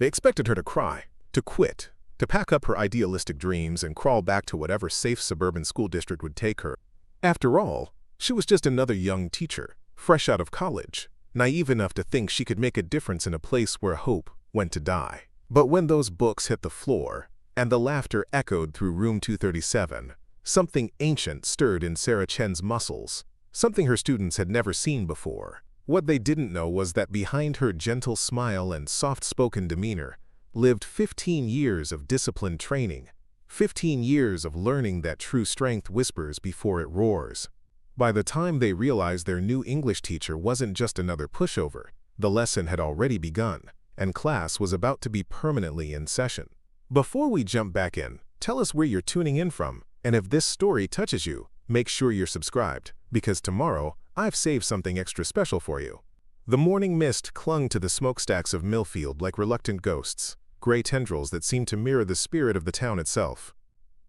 They expected her to cry, to quit, to pack up her idealistic dreams and crawl back to whatever safe suburban school district would take her. After all, she was just another young teacher, fresh out of college, naive enough to think she could make a difference in a place where hope went to die. But when those books hit the floor, and the laughter echoed through room 237, something ancient stirred in Sarah Chen's muscles, something her students had never seen before. What they didn't know was that behind her gentle smile and soft-spoken demeanor lived 15 years of disciplined training, 15 years of learning that true strength whispers before it roars. By the time they realized their new English teacher wasn't just another pushover, the lesson had already begun, and class was about to be permanently in session. Before we jump back in, tell us where you're tuning in from, and if this story touches you, make sure you're subscribed, because tomorrow I've saved something extra special for you. The morning mist clung to the smokestacks of Millfield like reluctant ghosts, gray tendrils that seemed to mirror the spirit of the town itself.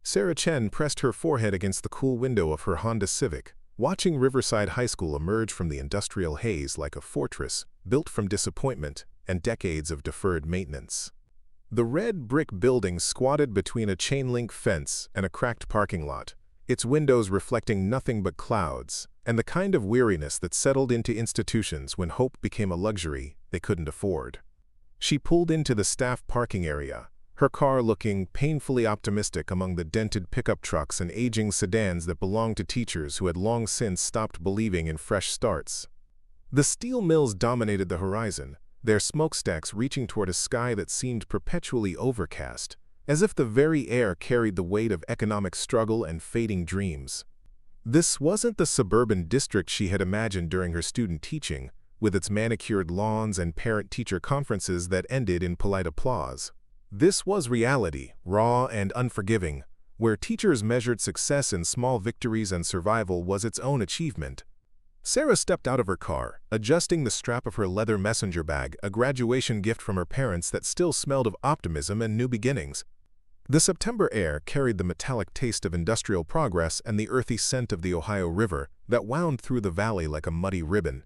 Sarah Chen pressed her forehead against the cool window of her Honda Civic, watching Riverside High School emerge from the industrial haze like a fortress built from disappointment and decades of deferred maintenance. The red brick building squatted between a chain-link fence and a cracked parking lot, its windows reflecting nothing but clouds, and the kind of weariness that settled into institutions when hope became a luxury they couldn't afford. She pulled into the staff parking area, her car looking painfully optimistic among the dented pickup trucks and aging sedans that belonged to teachers who had long since stopped believing in fresh starts. The steel mills dominated the horizon, their smokestacks reaching toward a sky that seemed perpetually overcast, as if the very air carried the weight of economic struggle and fading dreams. This wasn't the suburban district she had imagined during her student teaching, with its manicured lawns and parent-teacher conferences that ended in polite applause. This was reality, raw and unforgiving, where teachers measured success in small victories and survival was its own achievement. Sarah stepped out of her car, adjusting the strap of her leather messenger bag, a graduation gift from her parents that still smelled of optimism and new beginnings. The September air carried the metallic taste of industrial progress and the earthy scent of the Ohio River that wound through the valley like a muddy ribbon.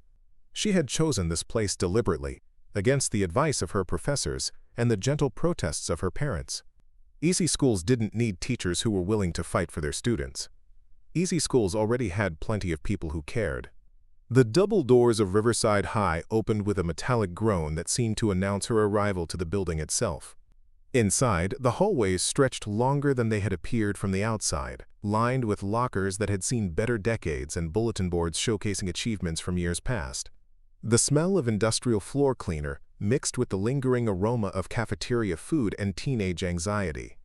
She had chosen this place deliberately, against the advice of her professors and the gentle protests of her parents. Easy schools didn't need teachers who were willing to fight for their students. Easy schools already had plenty of people who cared. The double doors of Riverside High opened with a metallic groan that seemed to announce her arrival to the building itself. Inside, the hallways stretched longer than they had appeared from the outside, lined with lockers that had seen better decades and bulletin boards showcasing achievements from years past. The smell of industrial floor cleaner mixed with the lingering aroma of cafeteria food and teenage anxiety.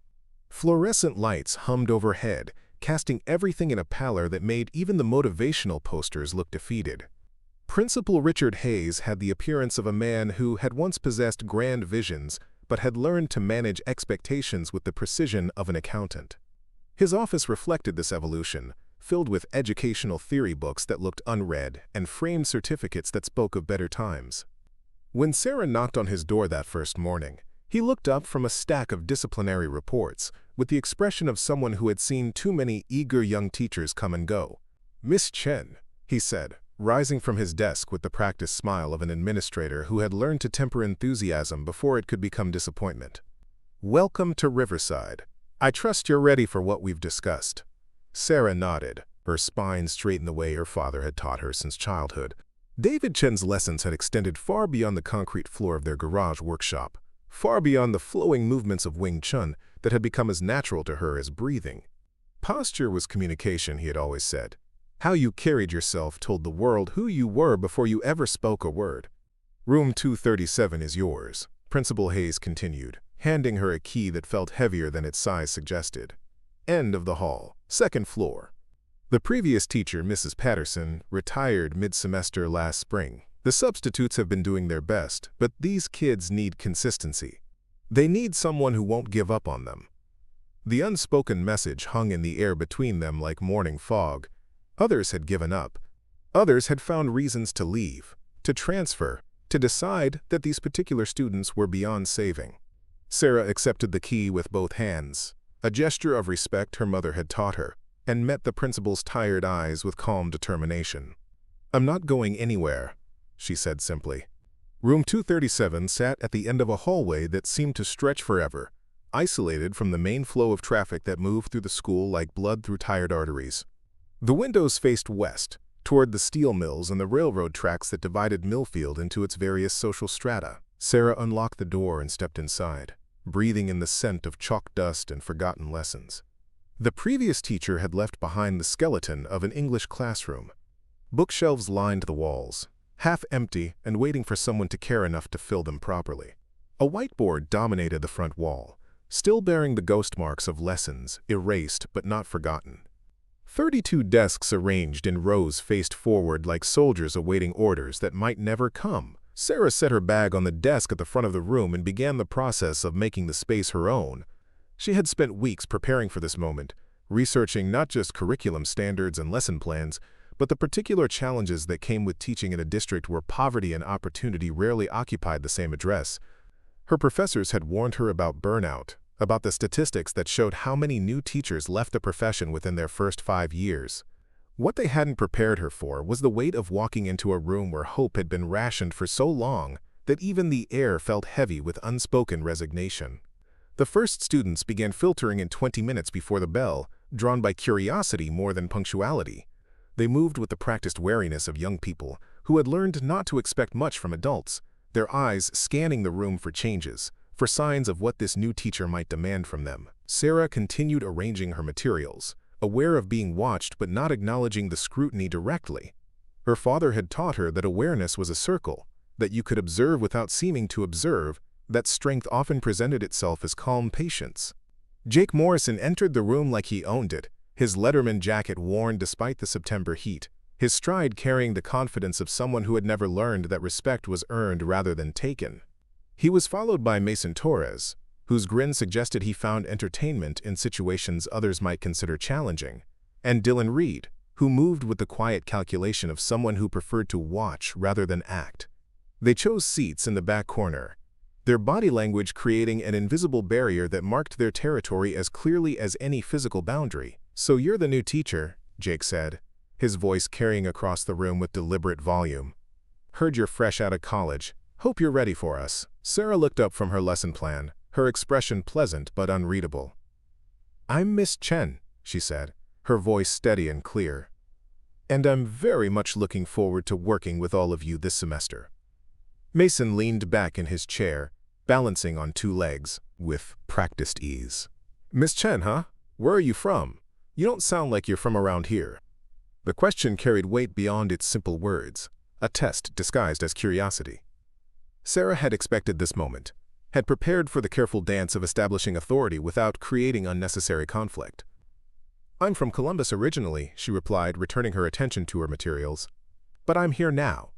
Fluorescent lights hummed overhead, casting everything in a pallor that made even the motivational posters look defeated. Principal Richard Hayes had the appearance of a man who had once possessed grand visions but had learned to manage expectations with the precision of an accountant. His office reflected this evolution, filled with educational theory books that looked unread and framed certificates that spoke of better times. When Sarah knocked on his door that first morning, he looked up from a stack of disciplinary reports with the expression of someone who had seen too many eager young teachers come and go. "Miss Chen," he said, rising from his desk with the practiced smile of an administrator who had learned to temper enthusiasm before it could become disappointment. "Welcome to Riverside. I trust you're ready for what we've discussed." Sarah nodded, her spine straight in the way her father had taught her since childhood. David Chen's lessons had extended far beyond the concrete floor of their garage workshop, far beyond the flowing movements of Wing Chun that had become as natural to her as breathing. Posture was communication, he had always said. How you carried yourself told the world who you were before you ever spoke a word. "Room 237 is yours," Principal Hayes continued, handing her a key that felt heavier than its size suggested. "End of the hall, second floor." The previous teacher, Mrs. Patterson, retired mid-semester last spring. The substitutes have been doing their best, but these kids need consistency. They need someone who won't give up on them. The unspoken message hung in the air between them like morning fog. Others had given up. Others had found reasons to leave, to transfer, to decide that these particular students were beyond saving. Sarah accepted the key with both hands, a gesture of respect her mother had taught her, and met the principal's tired eyes with calm determination. "I'm not going anywhere," she said simply. Room 237 sat at the end of a hallway that seemed to stretch forever, isolated from the main flow of traffic that moved through the school like blood through tired arteries. The windows faced west, toward the steel mills and the railroad tracks that divided Millfield into its various social strata. Sarah unlocked the door and stepped inside, breathing in the scent of chalk dust and forgotten lessons. The previous teacher had left behind the skeleton of an English classroom. Bookshelves lined the walls, half empty and waiting for someone to care enough to fill them properly. A whiteboard dominated the front wall, still bearing the ghost marks of lessons, erased but not forgotten. 32 desks arranged in rows faced forward like soldiers awaiting orders that might never come. Sarah set her bag on the desk at the front of the room and began the process of making the space her own. She had spent weeks preparing for this moment, researching not just curriculum standards and lesson plans, but the particular challenges that came with teaching in a district where poverty and opportunity rarely occupied the same address. Her professors had warned her about burnout, about the statistics that showed how many new teachers left the profession within their first 5 years. What they hadn't prepared her for was the weight of walking into a room where hope had been rationed for so long that even the air felt heavy with unspoken resignation. The first students began filtering in 20 minutes before the bell, drawn by curiosity more than punctuality. They moved with the practiced wariness of young people who had learned not to expect much from adults, their eyes scanning the room for changes, for signs of what this new teacher might demand from them. Sarah continued arranging her materials, aware of being watched but not acknowledging the scrutiny directly. Her father had taught her that awareness was a circle, that you could observe without seeming to observe, that strength often presented itself as calm patience. Jake Morrison entered the room like he owned it, his Letterman jacket worn despite the September heat, his stride carrying the confidence of someone who had never learned that respect was earned rather than taken. He was followed by Mason Torres, whose grin suggested he found entertainment in situations others might consider challenging, and Dylan Reed, who moved with the quiet calculation of someone who preferred to watch rather than act. They chose seats in the back corner, their body language creating an invisible barrier that marked their territory as clearly as any physical boundary. "So you're the new teacher," Jake said, his voice carrying across the room with deliberate volume. "Heard you're fresh out of college. Hope you're ready for us." Sarah looked up from her lesson plan, her expression pleasant but unreadable. "I'm Miss Chen," she said, her voice steady and clear. "And I'm very much looking forward to working with all of you this semester." Mason leaned back in his chair, balancing on 2 legs, with practiced ease. "Miss Chen, huh? Where are you from? You don't sound like you're from around here." The question carried weight beyond its simple words, a test disguised as curiosity. Sarah had expected this moment, had prepared for the careful dance of establishing authority without creating unnecessary conflict. "I'm from Columbus originally," she replied, returning her attention to her materials. "But I'm here now,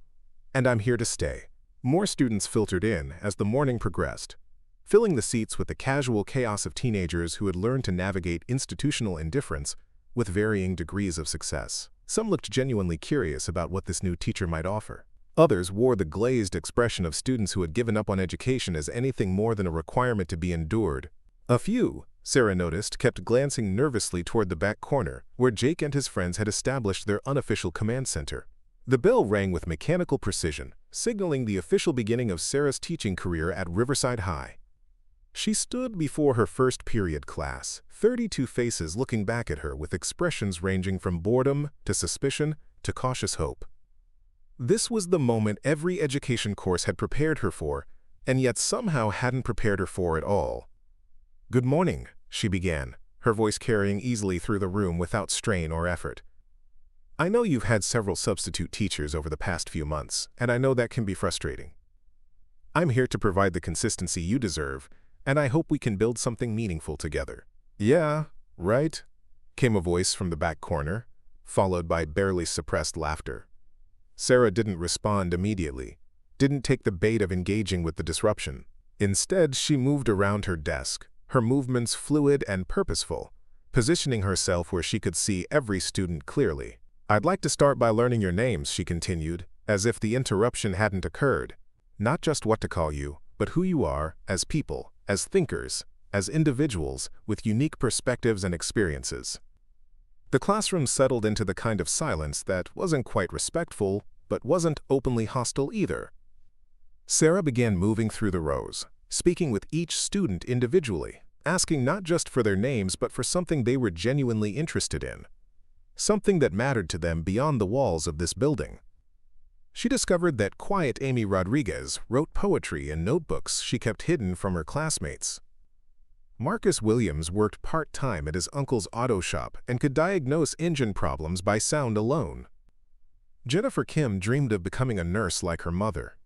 and I'm here to stay." More students filtered in as the morning progressed, filling the seats with the casual chaos of teenagers who had learned to navigate institutional indifference with varying degrees of success. Some looked genuinely curious about what this new teacher might offer. Others wore the glazed expression of students who had given up on education as anything more than a requirement to be endured. A few, Sarah noticed, kept glancing nervously toward the back corner, where Jake and his friends had established their unofficial command center. The bell rang with mechanical precision, signaling the official beginning of Sarah's teaching career at Riverside High. She stood before her first period class, 32 faces looking back at her with expressions ranging from boredom to suspicion to cautious hope. This was the moment every education course had prepared her for, and yet somehow hadn't prepared her for at all. "Good morning," she began, her voice carrying easily through the room without strain or effort. "I know you've had several substitute teachers over the past few months, and I know that can be frustrating. I'm here to provide the consistency you deserve, and I hope we can build something meaningful together." "Yeah, right," came a voice from the back corner, followed by barely suppressed laughter. Sarah didn't respond immediately, didn't take the bait of engaging with the disruption. Instead, she moved around her desk, her movements fluid and purposeful, positioning herself where she could see every student clearly. "I'd like to start by learning your names," she continued, as if the interruption hadn't occurred. "Not just what to call you, but who you are as people, as thinkers, as individuals with unique perspectives and experiences." The classroom settled into the kind of silence that wasn't quite respectful, but wasn't openly hostile either. Sarah began moving through the rows, speaking with each student individually, asking not just for their names but for something they were genuinely interested in, something that mattered to them beyond the walls of this building. She discovered that quiet Amy Rodriguez wrote poetry in notebooks she kept hidden from her classmates. Marcus Williams worked part-time at his uncle's auto shop and could diagnose engine problems by sound alone. Jennifer Kim dreamed of becoming a nurse like her mother,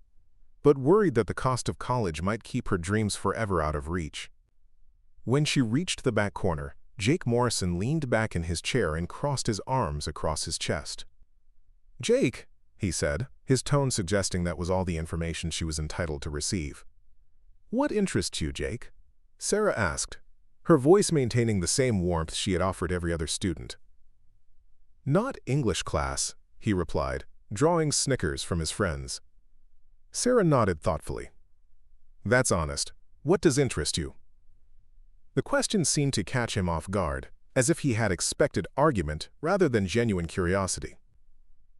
but worried that the cost of college might keep her dreams forever out of reach. When she reached the back corner, Jake Morrison leaned back in his chair and crossed his arms across his chest. "Jake," he said, his tone suggesting that was all the information she was entitled to receive. "What interests you, Jake?" Sarah asked, her voice maintaining the same warmth she had offered every other student. "Not English class," he replied, drawing snickers from his friends. Sarah nodded thoughtfully. "That's honest. What does interest you?" The question seemed to catch him off guard, as if he had expected argument rather than genuine curiosity.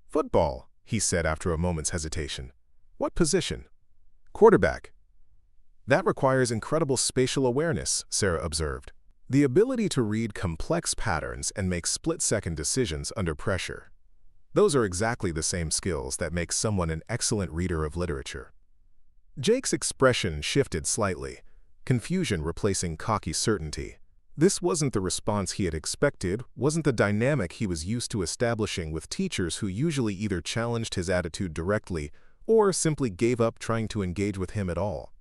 "Football," he said after a moment's hesitation. "What position?" "Quarterback." "That requires incredible spatial awareness," Sarah observed. "The ability to read complex patterns and make split-second decisions under pressure. Those are exactly the same skills that make someone an excellent reader of literature." Jake's expression shifted slightly, confusion replacing cocky certainty. This wasn't the response he had expected, wasn't the dynamic he was used to establishing with teachers who usually either challenged his attitude directly or simply gave up trying to engage with him at all.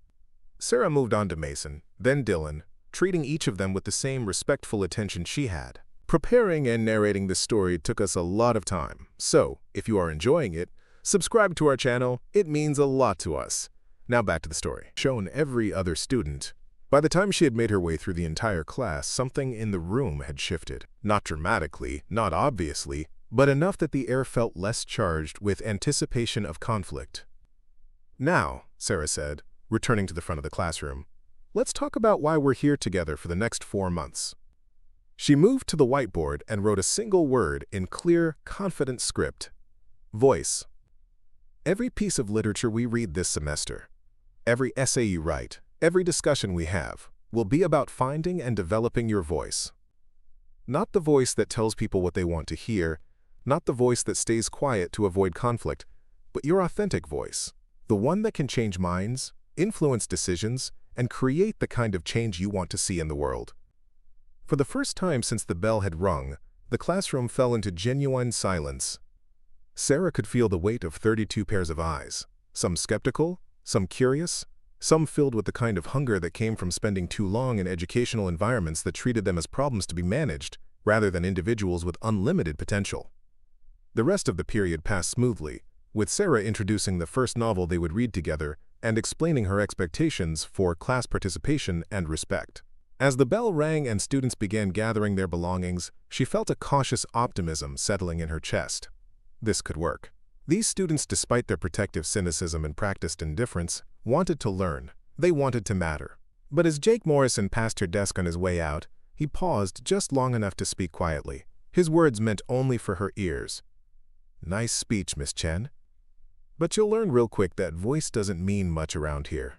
Sarah moved on to Mason, then Dylan, treating each of them with the same respectful attention she had. Preparing and narrating this story took us a lot of time, so if you are enjoying it, subscribe to our channel. It means a lot to us. Now back to the story. Shown every other student. By the time she had made her way through the entire class, something in the room had shifted. Not dramatically, not obviously, but enough that the air felt less charged with anticipation of conflict. "Now," Sarah said, returning to the front of the classroom, "let's talk about why we're here together for the next 4 months." She moved to the whiteboard and wrote a single word in clear, confident script: voice. Every piece of literature we read this semester, every essay you write, every discussion we have, will be about finding and developing your voice. Not the voice that tells people what they want to hear, not the voice that stays quiet to avoid conflict, but your authentic voice, the one that can change minds, influence decisions, and create the kind of change you want to see in the world. For the first time since the bell had rung, the classroom fell into genuine silence. Sarah could feel the weight of 32 pairs of eyes, some skeptical, some curious, some filled with the kind of hunger that came from spending too long in educational environments that treated them as problems to be managed, rather than individuals with unlimited potential. The rest of the period passed smoothly, with Sarah introducing the first novel they would read together and explaining her expectations for class participation and respect. As the bell rang and students began gathering their belongings, she felt a cautious optimism settling in her chest. This could work. These students, despite their protective cynicism and practiced indifference, wanted to learn. They wanted to matter. But as Jake Morrison passed her desk on his way out, he paused just long enough to speak quietly. His words meant only for her ears. "Nice speech, Miss Chen. But you'll learn real quick that voice doesn't mean much around here.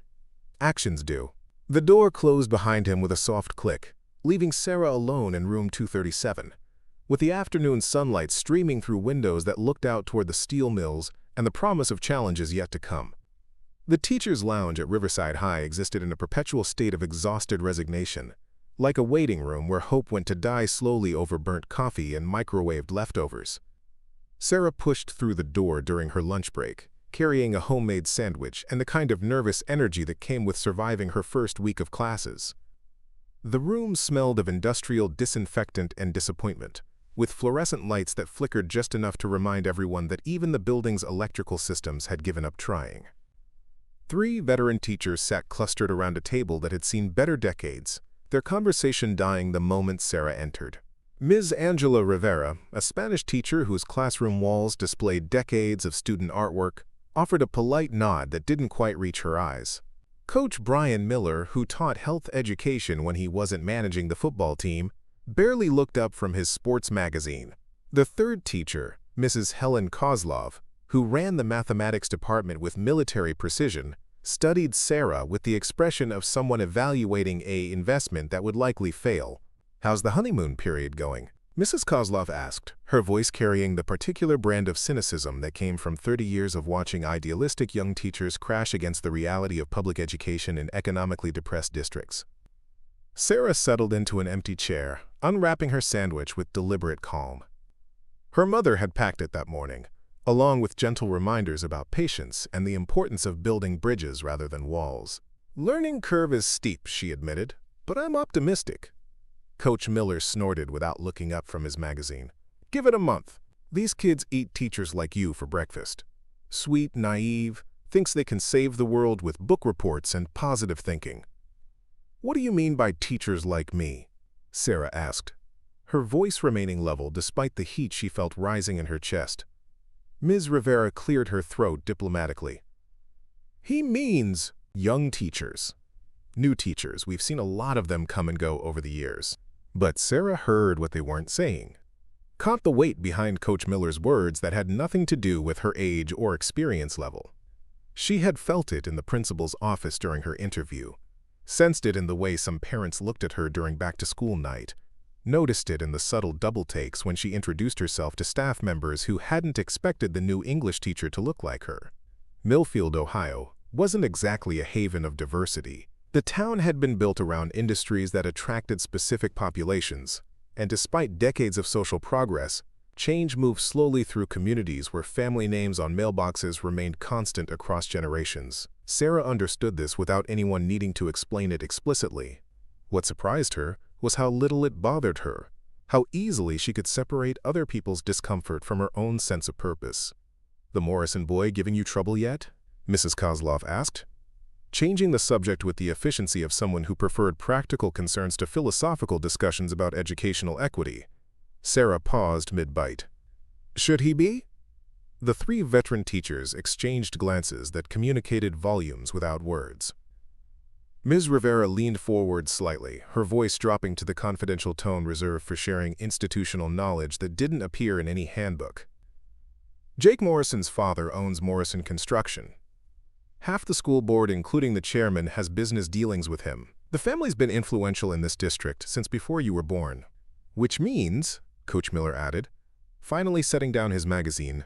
Actions do." The door closed behind him with a soft click, leaving Sarah alone in room 237, with the afternoon sunlight streaming through windows that looked out toward the steel mills and the promise of challenges yet to come. The teacher's lounge at Riverside High existed in a perpetual state of exhausted resignation, like a waiting room where hope went to die slowly over burnt coffee and microwaved leftovers. Sarah pushed through the door during her lunch break, carrying a homemade sandwich and the kind of nervous energy that came with surviving her first week of classes. The room smelled of industrial disinfectant and disappointment, with fluorescent lights that flickered just enough to remind everyone that even the building's electrical systems had given up trying. 3 veteran teachers sat clustered around a table that had seen better decades, their conversation dying the moment Sarah entered. Ms. Angela Rivera, a Spanish teacher whose classroom walls displayed decades of student artwork, offered a polite nod that didn't quite reach her eyes. Coach Brian Miller, who taught health education when he wasn't managing the football team, barely looked up from his sports magazine. The third teacher, Mrs. Helen Kozlov, who ran the mathematics department with military precision, studied Sarah with the expression of someone evaluating an investment that would likely fail. "How's the honeymoon period going?" Mrs. Kozlov asked, her voice carrying the particular brand of cynicism that came from 30 years of watching idealistic young teachers crash against the reality of public education in economically depressed districts. Sarah settled into an empty chair, unwrapping her sandwich with deliberate calm. Her mother had packed it that morning, along with gentle reminders about patience and the importance of building bridges rather than walls. "Learning curve is steep," she admitted, "but I'm optimistic." Coach Miller snorted without looking up from his magazine. "Give it a month. These kids eat teachers like you for breakfast. Sweet, naive, thinks they can save the world with book reports and positive thinking." "What do you mean by teachers like me?" Sarah asked, her voice remaining level despite the heat she felt rising in her chest. Ms. Rivera cleared her throat diplomatically. "He means young teachers. New teachers, we've seen a lot of them come and go over the years." But Sarah heard what they weren't saying, caught the weight behind Coach Miller's words that had nothing to do with her age or experience level. She had felt it in the principal's office during her interview, sensed it in the way some parents looked at her during back-to-school night, noticed it in the subtle double-takes when she introduced herself to staff members who hadn't expected the new English teacher to look like her. Millfield, Ohio, wasn't exactly a haven of diversity. The town had been built around industries that attracted specific populations, and despite decades of social progress, change moved slowly through communities where family names on mailboxes remained constant across generations. Sarah understood this without anyone needing to explain it explicitly. What surprised her was how little it bothered her, how easily she could separate other people's discomfort from her own sense of purpose. "The Morrison boy giving you trouble yet?" Mrs. Kozlov asked, changing the subject with the efficiency of someone who preferred practical concerns to philosophical discussions about educational equity. Sarah paused mid-bite. "Should he be?" The three veteran teachers exchanged glances that communicated volumes without words. Ms. Rivera leaned forward slightly, her voice dropping to the confidential tone reserved for sharing institutional knowledge that didn't appear in any handbook. "Jake Morrison's father owns Morrison Construction. Half the school board, including the chairman, has business dealings with him. The family's been influential in this district since before you were born. Which means," Coach Miller added, finally setting down his magazine,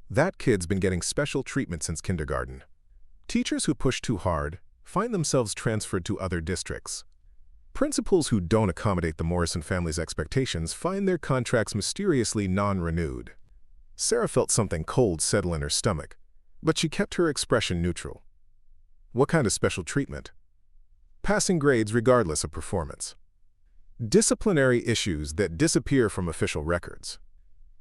"that kid's been getting special treatment since kindergarten. Teachers who push too hard find themselves transferred to other districts. Principals who don't accommodate the Morrison family's expectations find their contracts mysteriously non-renewed." Sarah felt something cold settle in her stomach, but she kept her expression neutral. "What kind of special treatment?" "Passing grades regardless of performance. Disciplinary issues that disappear from official records.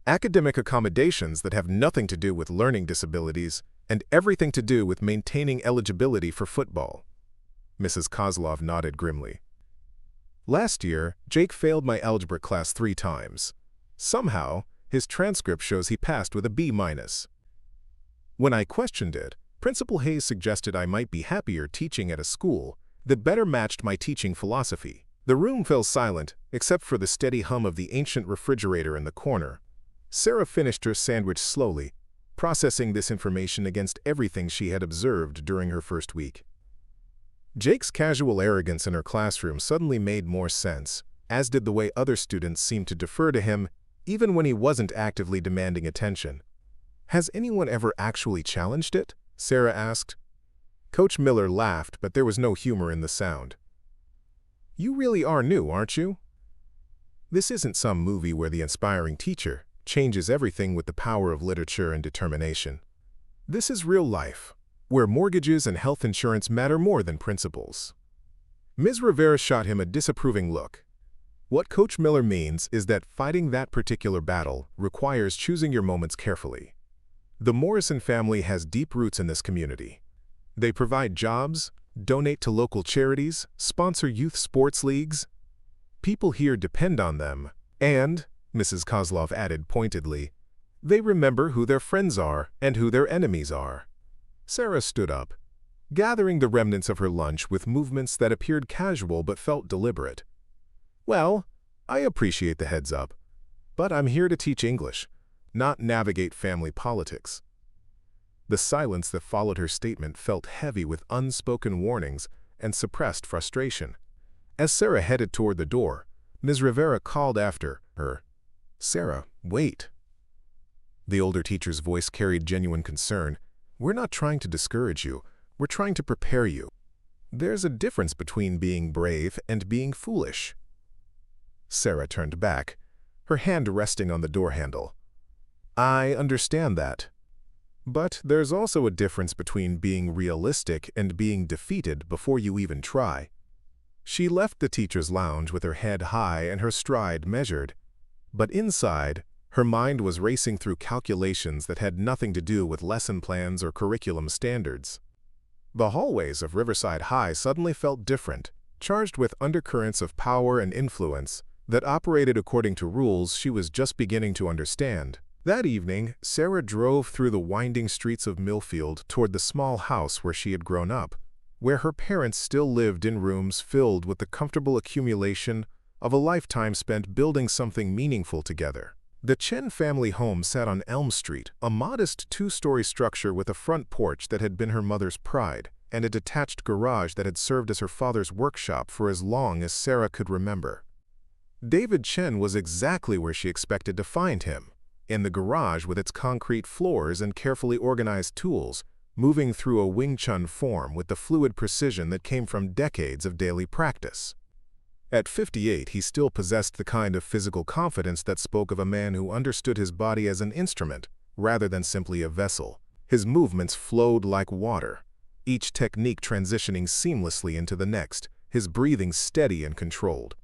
Academic accommodations that have nothing to do with learning disabilities and everything to do with maintaining eligibility for football." Mrs. Kozlov nodded grimly. "Last year, Jake failed my algebra class 3 times. Somehow, his transcript shows he passed with a B-. When I questioned it, Principal Hayes suggested I might be happier teaching at a school that better matched my teaching philosophy." The room fell silent, except for the steady hum of the ancient refrigerator in the corner. Sarah finished her sandwich slowly, processing this information against everything she had observed during her first week. Jake's casual arrogance in her classroom suddenly made more sense, as did the way other students seemed to defer to him, even when he wasn't actively demanding attention. "Has anyone ever actually challenged it?" Sarah asked. Coach Miller laughed, but there was no humor in the sound. "You really are new, aren't you? This isn't some movie where the inspiring teacher changes everything with the power of literature and determination. This is real life, where mortgages and health insurance matter more than principles." Ms. Rivera shot him a disapproving look. "What Coach Miller means is that fighting that particular battle requires choosing your moments carefully. The Morrison family has deep roots in this community. They provide jobs, donate to local charities, sponsor youth sports leagues. People here depend on them, and," Mrs. Kozlov added pointedly, "they remember who their friends are and who their enemies are." Sarah stood up, gathering the remnants of her lunch with movements that appeared casual but felt deliberate. "Well, I appreciate the heads up, but I'm here to teach English, not navigate family politics." The silence that followed her statement felt heavy with unspoken warnings and suppressed frustration. As Sarah headed toward the door, Ms. Rivera called after her, "Sarah, wait." The older teacher's voice carried genuine concern. "We're not trying to discourage you. We're trying to prepare you. There's a difference between being brave and being foolish." Sarah turned back, her hand resting on the door handle. "I understand that. But there's also a difference between being realistic and being defeated before you even try." She left the teacher's lounge with her head high and her stride measured. But inside, her mind was racing through calculations that had nothing to do with lesson plans or curriculum standards. The hallways of Riverside High suddenly felt different, charged with undercurrents of power and influence that operated according to rules she was just beginning to understand. That evening, Sarah drove through the winding streets of Millfield toward the small house where she had grown up, where her parents still lived in rooms filled with the comfortable accumulation of a lifetime spent building something meaningful together. The Chen family home sat on Elm Street, a modest two-story structure with a front porch that had been her mother's pride, and a detached garage that had served as her father's workshop for as long as Sarah could remember. David Chen was exactly where she expected to find him, in the garage with its concrete floors and carefully organized tools, moving through a Wing Chun form with the fluid precision that came from decades of daily practice. At 58, he still possessed the kind of physical confidence that spoke of a man who understood his body as an instrument rather than simply a vessel. His movements flowed like water, each technique transitioning seamlessly into the next, his breathing steady and controlled.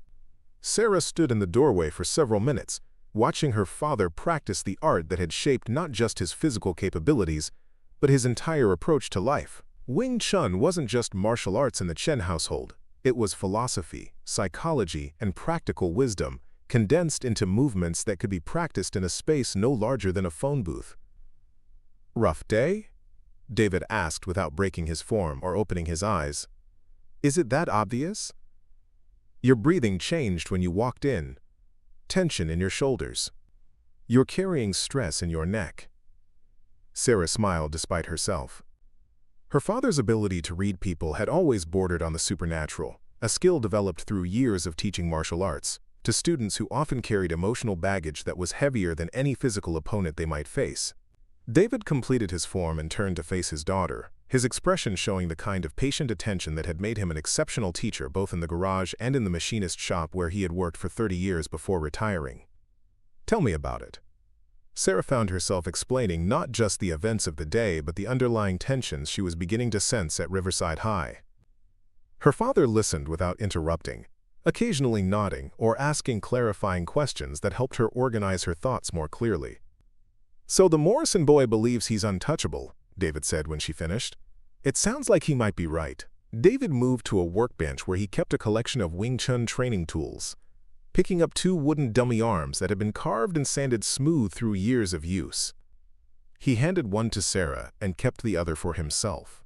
Sarah stood in the doorway for several minutes, watching her father practice the art that had shaped not just his physical capabilities, but his entire approach to life. Wing Chun wasn't just martial arts in the Chen household. It was philosophy, psychology, and practical wisdom, condensed into movements that could be practiced in a space no larger than a phone booth. "Rough day?" David asked without breaking his form or opening his eyes. "Is it that obvious?" Your breathing changed when you walked in. Tension in your shoulders. You're carrying stress in your neck. Sarah smiled despite herself. Her father's ability to read people had always bordered on the supernatural, a skill developed through years of teaching martial arts to students who often carried emotional baggage that was heavier than any physical opponent they might face. David completed his form and turned to face his daughter, his expression showing the kind of patient attention that had made him an exceptional teacher both in the garage and in the machinist shop where he had worked for 30 years before retiring. "Tell me about it." Sarah found herself explaining not just the events of the day but the underlying tensions she was beginning to sense at Riverside High. Her father listened without interrupting, occasionally nodding or asking clarifying questions that helped her organize her thoughts more clearly. "So the Morrison boy believes he's untouchable," David said when she finished. "It sounds like he might be right." David moved to a workbench where he kept a collection of Wing Chun training tools, picking up 2 wooden dummy arms that had been carved and sanded smooth through years of use. He handed one to Sarah and kept the other for himself.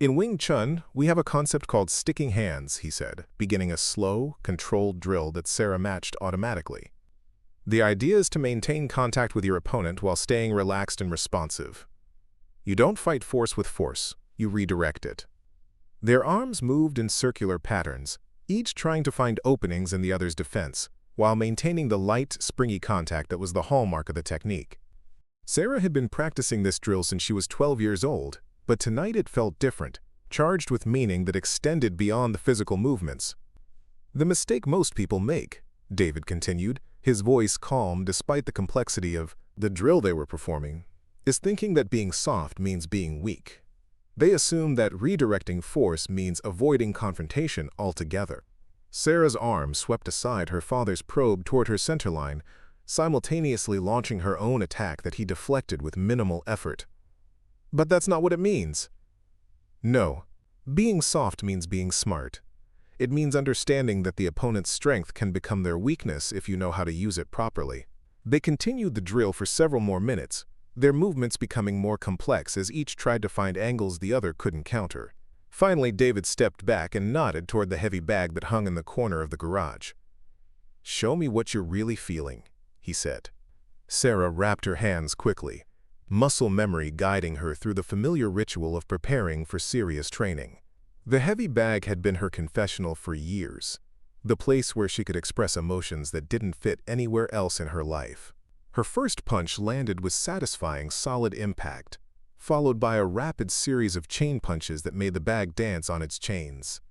"In Wing Chun, we have a concept called sticking hands," he said, beginning a slow, controlled drill that Sarah matched automatically. "The idea is to maintain contact with your opponent while staying relaxed and responsive. You don't fight force with force, you redirect it." Their arms moved in circular patterns, each trying to find openings in the other's defense, while maintaining the light, springy contact that was the hallmark of the technique. Sarah had been practicing this drill since she was 12 years old, but tonight it felt different, charged with meaning that extended beyond the physical movements. "The mistake most people make," David continued, his voice calm despite the complexity of the drill they were performing, "is thinking that being soft means being weak. They assume that redirecting force means avoiding confrontation altogether." Sarah's arm swept aside her father's probe toward her centerline, simultaneously launching her own attack that he deflected with minimal effort. "But that's not what it means." "No. Being soft means being smart. It means understanding that the opponent's strength can become their weakness if you know how to use it properly." They continued the drill for several more minutes, their movements becoming more complex as each tried to find angles the other couldn't counter. Finally, David stepped back and nodded toward the heavy bag that hung in the corner of the garage. "Show me what you're really feeling," he said. Sarah wrapped her hands quickly. muscle memory guiding her through the familiar ritual of preparing for serious training. The heavy bag had been her confessional for years, the place where she could express emotions that didn't fit anywhere else in her life. Her first punch landed with satisfying, solid impact, followed by a rapid series of chain punches that made the bag dance on its chains.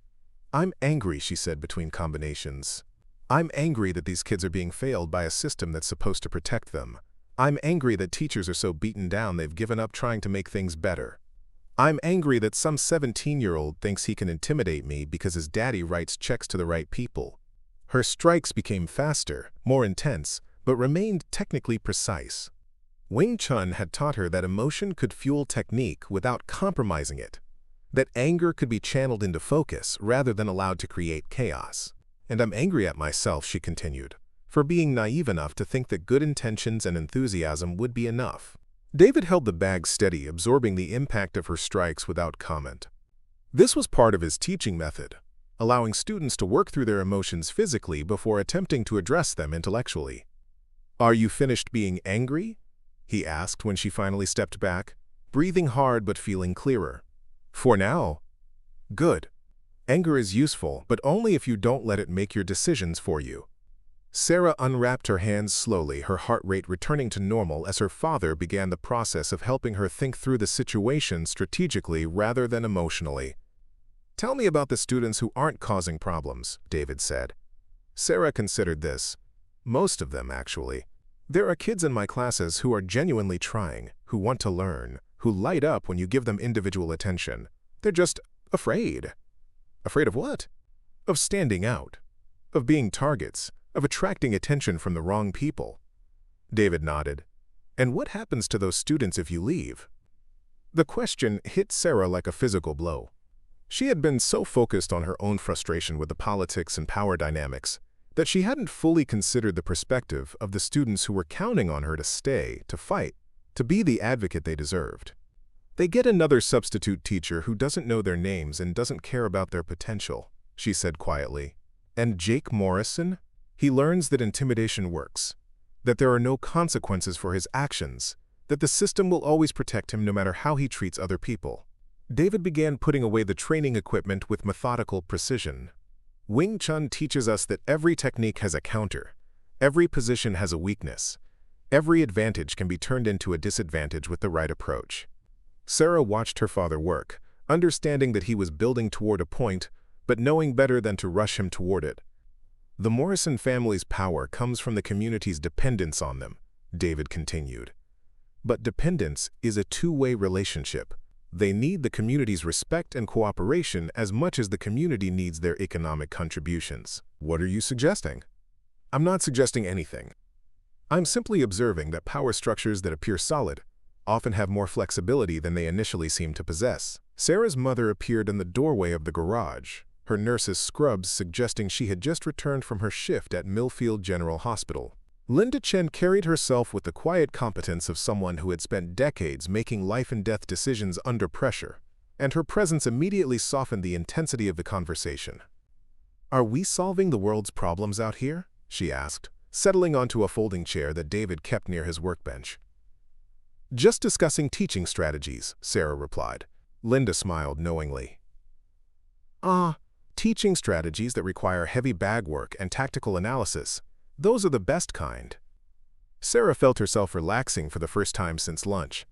"I'm angry," she said between combinations. "I'm angry that these kids are being failed by a system that's supposed to protect them. I'm angry that teachers are so beaten down they've given up trying to make things better. I'm angry that some 17-year-old thinks he can intimidate me because his daddy writes checks to the right people." Her strikes became faster, more intense, but remained technically precise. Wing Chun had taught her that emotion could fuel technique without compromising it, that anger could be channeled into focus rather than allowed to create chaos. "And I'm angry at myself," she continued, "for being naive enough to think that good intentions and enthusiasm would be enough." David held the bag steady, absorbing the impact of her strikes without comment. This was part of his teaching method, allowing students to work through their emotions physically before attempting to address them intellectually. "Are you finished being angry?" he asked when she finally stepped back, breathing hard but feeling clearer. "For now." "Good. Anger is useful, but only if you don't let it make your decisions for you." Sarah unwrapped her hands slowly, her heart rate returning to normal as her father began the process of helping her think through the situation strategically rather than emotionally. "Tell me about the students who aren't causing problems," David said. Sarah considered this. "Most of them, actually. There are kids in my classes who are genuinely trying, who want to learn, who light up when you give them individual attention. They're just afraid." "Afraid of what?" "Of standing out, of being targets, of attracting attention from the wrong people." David nodded. "And what happens to those students if you leave?" The question hit Sarah like a physical blow. She had been so focused on her own frustration with the politics and power dynamics that she hadn't fully considered the perspective of the students who were counting on her to stay, to fight, to be the advocate they deserved. "They get another substitute teacher who doesn't know their names and doesn't care about their potential," she said quietly. "And Jake Morrison? He learns that intimidation works, that there are no consequences for his actions, that the system will always protect him no matter how he treats other people." David began putting away the training equipment with methodical precision. "Wing Chun teaches us that every technique has a counter, every position has a weakness, every advantage can be turned into a disadvantage with the right approach." Sarah watched her father work, understanding that he was building toward a point, but knowing better than to rush him toward it. "The Morrison family's power comes from the community's dependence on them," David continued. "But dependence is a two-way relationship. They need the community's respect and cooperation as much as the community needs their economic contributions." "What are you suggesting?" "I'm not suggesting anything. I'm simply observing that power structures that appear solid often have more flexibility than they initially seem to possess." Sarah's mother appeared in the doorway of the garage, her nurse's scrubs suggesting she had just returned from her shift at Millfield General Hospital. Linda Chen carried herself with the quiet competence of someone who had spent decades making life-and-death decisions under pressure, and her presence immediately softened the intensity of the conversation. "Are we solving the world's problems out here?" she asked, settling onto a folding chair that David kept near his workbench. "Just discussing teaching strategies," Sarah replied. Linda smiled knowingly. Teaching strategies that require heavy bag work and tactical analysis. Those are the best kind." Sarah felt herself relaxing for the first time since lunch.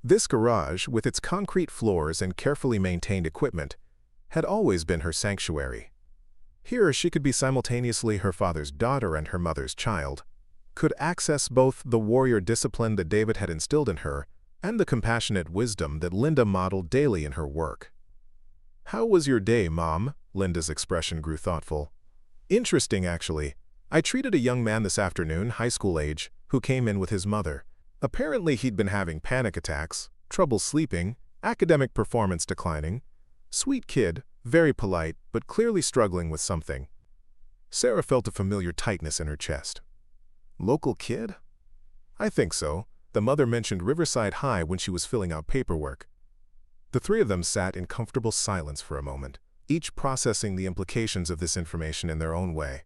This garage, with its concrete floors and carefully maintained equipment, had always been her sanctuary. Here she could be simultaneously her father's daughter and her mother's child, could access both the warrior discipline that David had instilled in her and the compassionate wisdom that Linda modeled daily in her work. "How was your day, Mom?" Linda's expression grew thoughtful. "Interesting, actually. I treated a young man this afternoon, high school age, who came in with his mother. Apparently he'd been having panic attacks, trouble sleeping, academic performance declining. Sweet kid, very polite, but clearly struggling with something." Sarah felt a familiar tightness in her chest. "Local kid?" "I think so. The mother mentioned Riverside High when she was filling out paperwork." The three of them sat in comfortable silence for a moment, each processing the implications of this information in their own way.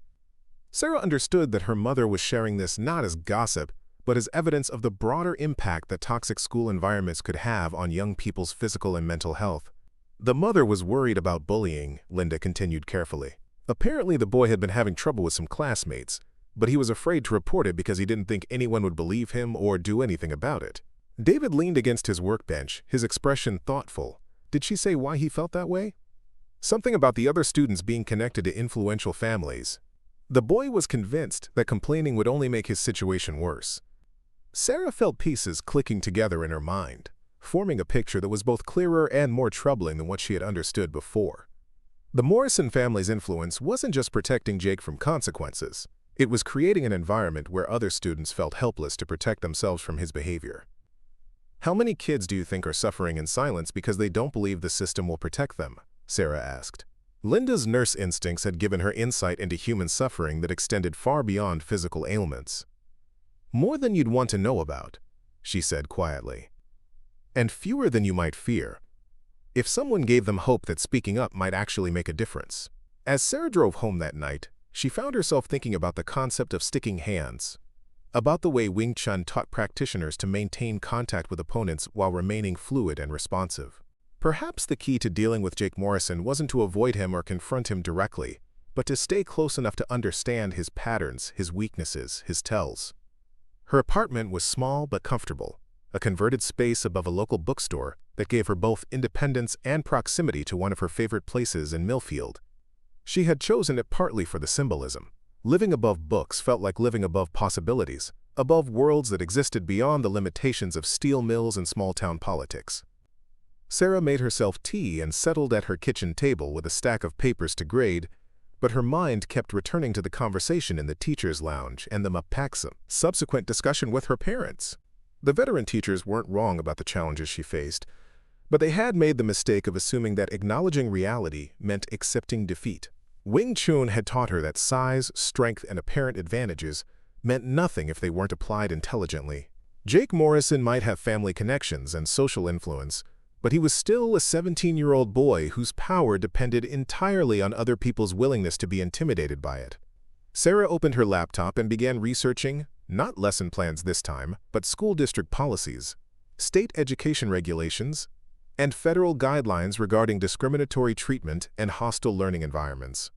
Sarah understood that her mother was sharing this not as gossip, but as evidence of the broader impact that toxic school environments could have on young people's physical and mental health. The mother was worried about bullying, Linda continued carefully. Apparently, the boy had been having trouble with some classmates, but he was afraid to report it because he didn't think anyone would believe him or do anything about it. David leaned against his workbench, his expression thoughtful. Did she say why he felt that way? Something about the other students being connected to influential families. The boy was convinced that complaining would only make his situation worse. Sarah felt pieces clicking together in her mind, forming a picture that was both clearer and more troubling than what she had understood before. The Morrison family's influence wasn't just protecting Jake from consequences. It was creating an environment where other students felt helpless to protect themselves from his behavior. How many kids do you think are suffering in silence because they don't believe the system will protect them? Sarah asked. Linda's nurse instincts had given her insight into human suffering that extended far beyond physical ailments. More than you'd want to know about, she said quietly. And fewer than you might fear, if someone gave them hope that speaking up might actually make a difference. As Sarah drove home that night, she found herself thinking about the concept of sticking hands, about the way Wing Chun taught practitioners to maintain contact with opponents while remaining fluid and responsive. Perhaps the key to dealing with Jake Morrison wasn't to avoid him or confront him directly, but to stay close enough to understand his patterns, his weaknesses, his tells. Her apartment was small but comfortable, a converted space above a local bookstore that gave her both independence and proximity to one of her favorite places in Millfield. She had chosen it partly for the symbolism. Living above books felt like living above possibilities, above worlds that existed beyond the limitations of steel mills and small-town politics. Sarah made herself tea and settled at her kitchen table with a stack of papers to grade, but her mind kept returning to the conversation in the teacher's lounge and the Mapaksa subsequent discussion with her parents. The veteran teachers weren't wrong about the challenges she faced, but they had made the mistake of assuming that acknowledging reality meant accepting defeat. Wing Chun had taught her that size, strength, and apparent advantages meant nothing if they weren't applied intelligently. Jake Morrison might have family connections and social influence, but he was still a 17-year-old boy whose power depended entirely on other people's willingness to be intimidated by it. Sarah opened her laptop and began researching, not lesson plans this time, but school district policies, state education regulations, and federal guidelines regarding discriminatory treatment and hostile learning environments.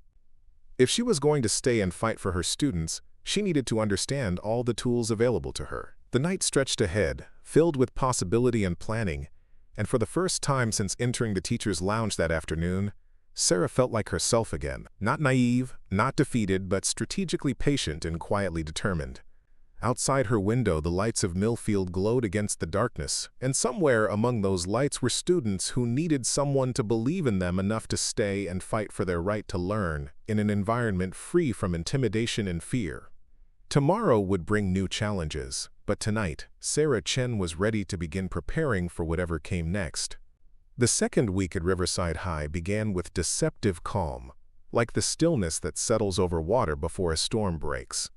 If she was going to stay and fight for her students, she needed to understand all the tools available to her. The night stretched ahead, filled with possibility and planning, and for the first time since entering the teacher's lounge that afternoon, Sarah felt like herself again, not naive, not defeated, but strategically patient and quietly determined. Outside her window, the lights of Millfield glowed against the darkness, and somewhere among those lights were students who needed someone to believe in them enough to stay and fight for their right to learn in an environment free from intimidation and fear. Tomorrow would bring new challenges, but tonight, Sarah Chen was ready to begin preparing for whatever came next. The second week at Riverside High began with deceptive calm, like the stillness that settles over water before a storm breaks.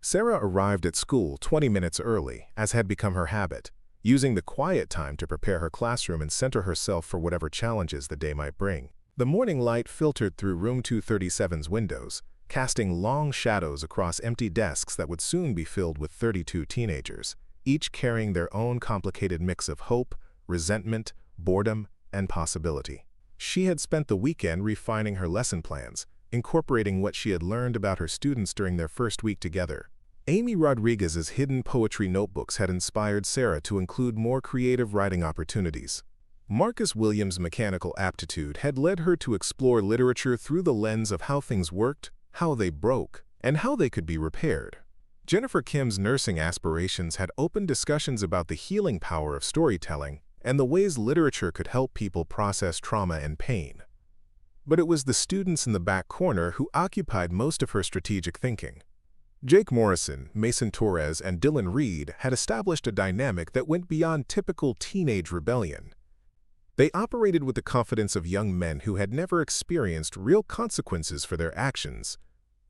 Sarah arrived at school 20 minutes early, as had become her habit, using the quiet time to prepare her classroom and center herself for whatever challenges the day might bring. The morning light filtered through room 237's windows, casting long shadows across empty desks that would soon be filled with 32 teenagers, each carrying their own complicated mix of hope, resentment, boredom, and possibility. She had spent the weekend refining her lesson plans, incorporating what she had learned about her students during their first week together. Amy Rodriguez's hidden poetry notebooks had inspired Sarah to include more creative writing opportunities. Marcus Williams' mechanical aptitude had led her to explore literature through the lens of how things worked, how they broke, and how they could be repaired. Jennifer Kim's nursing aspirations had opened discussions about the healing power of storytelling and the ways literature could help people process trauma and pain. But it was the students in the back corner who occupied most of her strategic thinking. Jake Morrison, Mason Torres, and Dylan Reed had established a dynamic that went beyond typical teenage rebellion. They operated with the confidence of young men who had never experienced real consequences for their actions,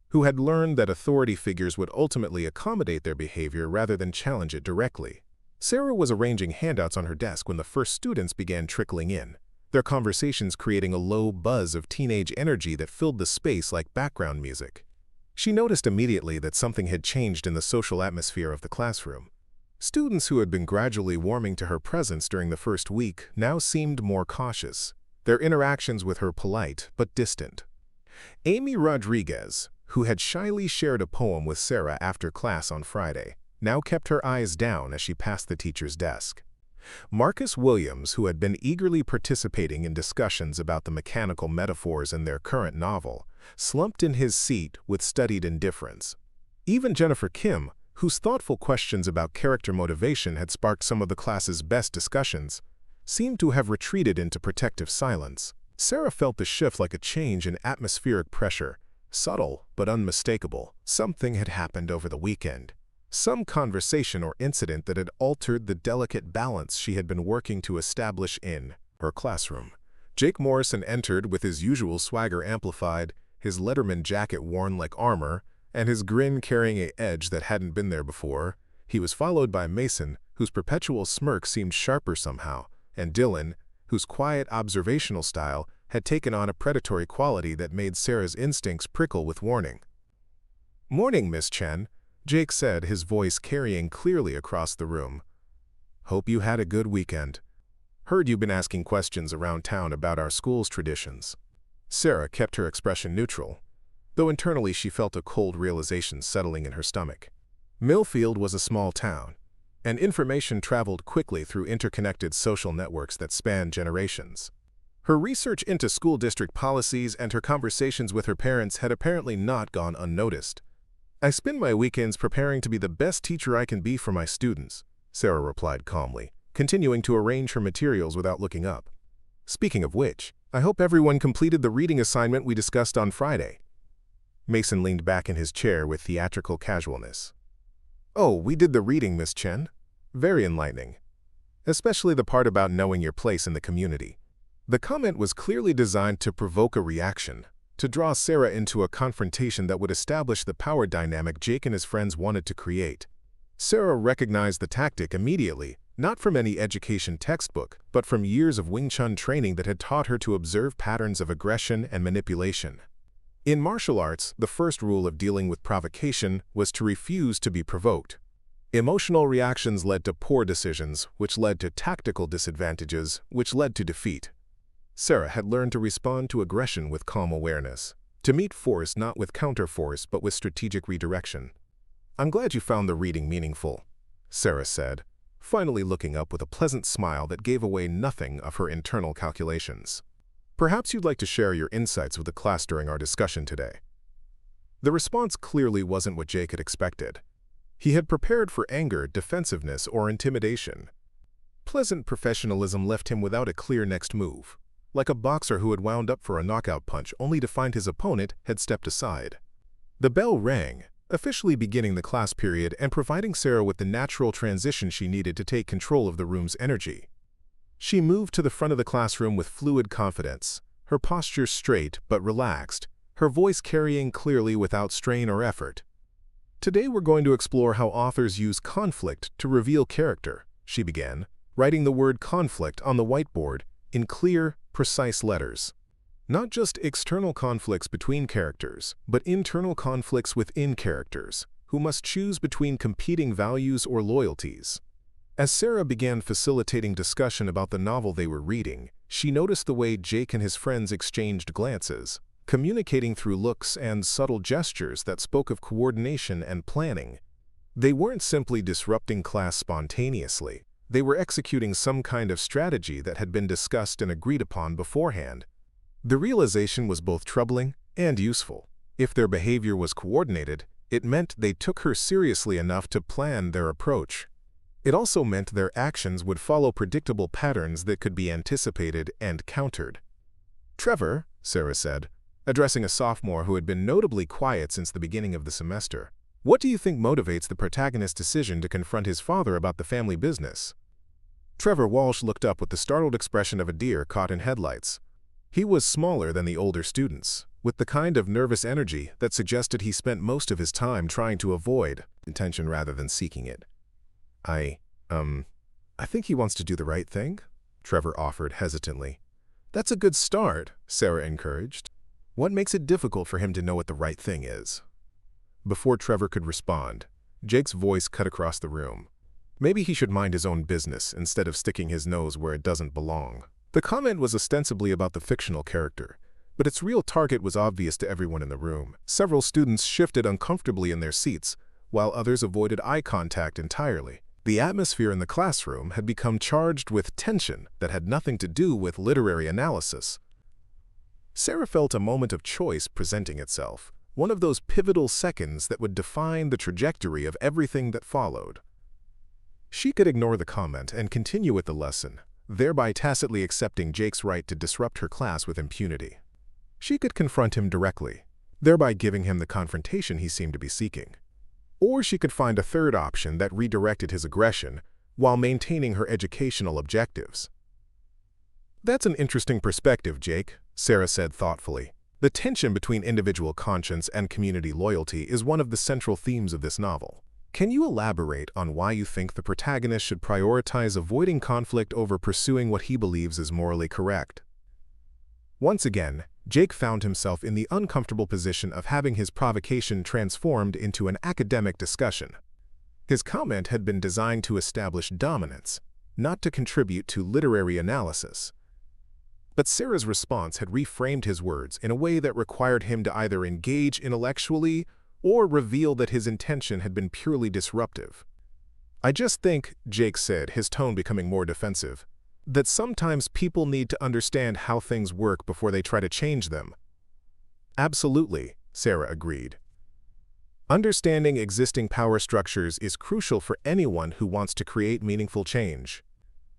who had learned that authority figures would ultimately accommodate their behavior rather than challenge it directly. Sarah was arranging handouts on her desk when the first students began trickling in, their conversations creating a low buzz of teenage energy that filled the space like background music. She noticed immediately that something had changed in the social atmosphere of the classroom. Students who had been gradually warming to her presence during the first week now seemed more cautious, their interactions with her polite but distant. Amy Rodriguez, who had shyly shared a poem with Sarah after class on Friday, now kept her eyes down as she passed the teacher's desk. Marcus Williams, who had been eagerly participating in discussions about the mechanical metaphors in their current novel, slumped in his seat with studied indifference. Even Jennifer Kim, whose thoughtful questions about character motivation had sparked some of the class's best discussions, seemed to have retreated into protective silence. Sarah felt the shift like a change in atmospheric pressure, subtle but unmistakable. Something had happened over the weekend. Some conversation or incident that had altered the delicate balance she had been working to establish in her classroom. Jake Morrison entered with his usual swagger amplified, his Letterman jacket worn like armor, and his grin carrying an edge that hadn't been there before. He was followed by Mason, whose perpetual smirk seemed sharper somehow, and Dylan, whose quiet observational style had taken on a predatory quality that made Sarah's instincts prickle with warning. "Morning, Miss Chen," Jake said, his voice carrying clearly across the room. "Hope you had a good weekend. Heard you've been asking questions around town about our school's traditions." Sarah kept her expression neutral, though internally she felt a cold realization settling in her stomach. Millfield was a small town, and information traveled quickly through interconnected social networks that spanned generations. Her research into school district policies and her conversations with her parents had apparently not gone unnoticed. "I spend my weekends preparing to be the best teacher I can be for my students," Sarah replied calmly, continuing to arrange her materials without looking up. "Speaking of which, I hope everyone completed the reading assignment we discussed on Friday." Mason leaned back in his chair with theatrical casualness. "Oh, we did the reading, Miss Chen. Very enlightening. Especially the part about knowing your place in the community." The comment was clearly designed to provoke a reaction, to draw Sarah into a confrontation that would establish the power dynamic Jake and his friends wanted to create. Sarah recognized the tactic immediately, not from any education textbook, but from years of Wing Chun training that had taught her to observe patterns of aggression and manipulation. In martial arts, the first rule of dealing with provocation was to refuse to be provoked. Emotional reactions led to poor decisions, which led to tactical disadvantages, which led to defeat. Sarah had learned to respond to aggression with calm awareness, to meet force not with counterforce but with strategic redirection. "I'm glad you found the reading meaningful," Sarah said, finally looking up with a pleasant smile that gave away nothing of her internal calculations. "Perhaps you'd like to share your insights with the class during our discussion today." The response clearly wasn't what Jake had expected. He had prepared for anger, defensiveness, or intimidation. Pleasant professionalism left him without a clear next move, like a boxer who had wound up for a knockout punch only to find his opponent had stepped aside. The bell rang, officially beginning the class period and providing Sarah with the natural transition she needed to take control of the room's energy. She moved to the front of the classroom with fluid confidence, her posture straight but relaxed, her voice carrying clearly without strain or effort. "Today we're going to explore how authors use conflict to reveal character," she began, writing the word conflict on the whiteboard in clear, precise letters. Not just external conflicts between characters, but internal conflicts within characters, who must choose between competing values or loyalties. As Sarah began facilitating discussion about the novel they were reading, she noticed the way Jake and his friends exchanged glances, communicating through looks and subtle gestures that spoke of coordination and planning. They weren't simply disrupting class spontaneously. They were executing some kind of strategy that had been discussed and agreed upon beforehand. The realization was both troubling and useful. If their behavior was coordinated, it meant they took her seriously enough to plan their approach. It also meant their actions would follow predictable patterns that could be anticipated and countered. "Trevor," Sarah said, addressing a sophomore who had been notably quiet since the beginning of the semester, "what do you think motivates the protagonist's decision to confront his father about the family business?" Trevor Walsh looked up with the startled expression of a deer caught in headlights. He was smaller than the older students, with the kind of nervous energy that suggested he spent most of his time trying to avoid attention rather than seeking it. I think he wants to do the right thing," Trevor offered hesitantly. "That's a good start," Sarah encouraged. "What makes it difficult for him to know what the right thing is?" Before Trevor could respond, Jake's voice cut across the room. Maybe he should mind his own business instead of sticking his nose where it doesn't belong. The comment was ostensibly about the fictional character, but its real target was obvious to everyone in the room. Several students shifted uncomfortably in their seats, while others avoided eye contact entirely. The atmosphere in the classroom had become charged with tension that had nothing to do with literary analysis. Sarah felt a moment of choice presenting itself, one of those pivotal seconds that would define the trajectory of everything that followed. She could ignore the comment and continue with the lesson, thereby tacitly accepting Jake's right to disrupt her class with impunity. She could confront him directly, thereby giving him the confrontation he seemed to be seeking. Or she could find a third option that redirected his aggression while maintaining her educational objectives. "That's an interesting perspective, Jake," Sarah said thoughtfully. "The tension between individual conscience and community loyalty is one of the central themes of this novel. Can you elaborate on why you think the protagonist should prioritize avoiding conflict over pursuing what he believes is morally correct?" Once again, Jake found himself in the uncomfortable position of having his provocation transformed into an academic discussion. His comment had been designed to establish dominance, not to contribute to literary analysis. But Sarah's response had reframed his words in a way that required him to either engage intellectually or reveal that his intention had been purely disruptive. "I just think," Jake said, his tone becoming more defensive, "that sometimes people need to understand how things work before they try to change them." "Absolutely," Sarah agreed. "Understanding existing power structures is crucial for anyone who wants to create meaningful change."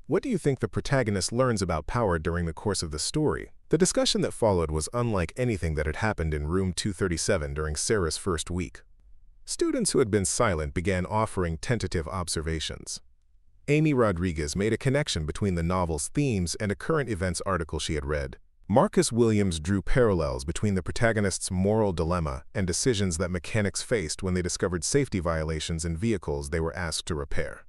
"What do you think the protagonist learns about power during the course of the story?" The discussion that followed was unlike anything that had happened in room 237 during Sarah's first week. Students who had been silent began offering tentative observations. Amy Rodriguez made a connection between the novel's themes and a current events article she had read. Marcus Williams drew parallels between the protagonist's moral dilemma and decisions that mechanics faced when they discovered safety violations in vehicles they were asked to repair.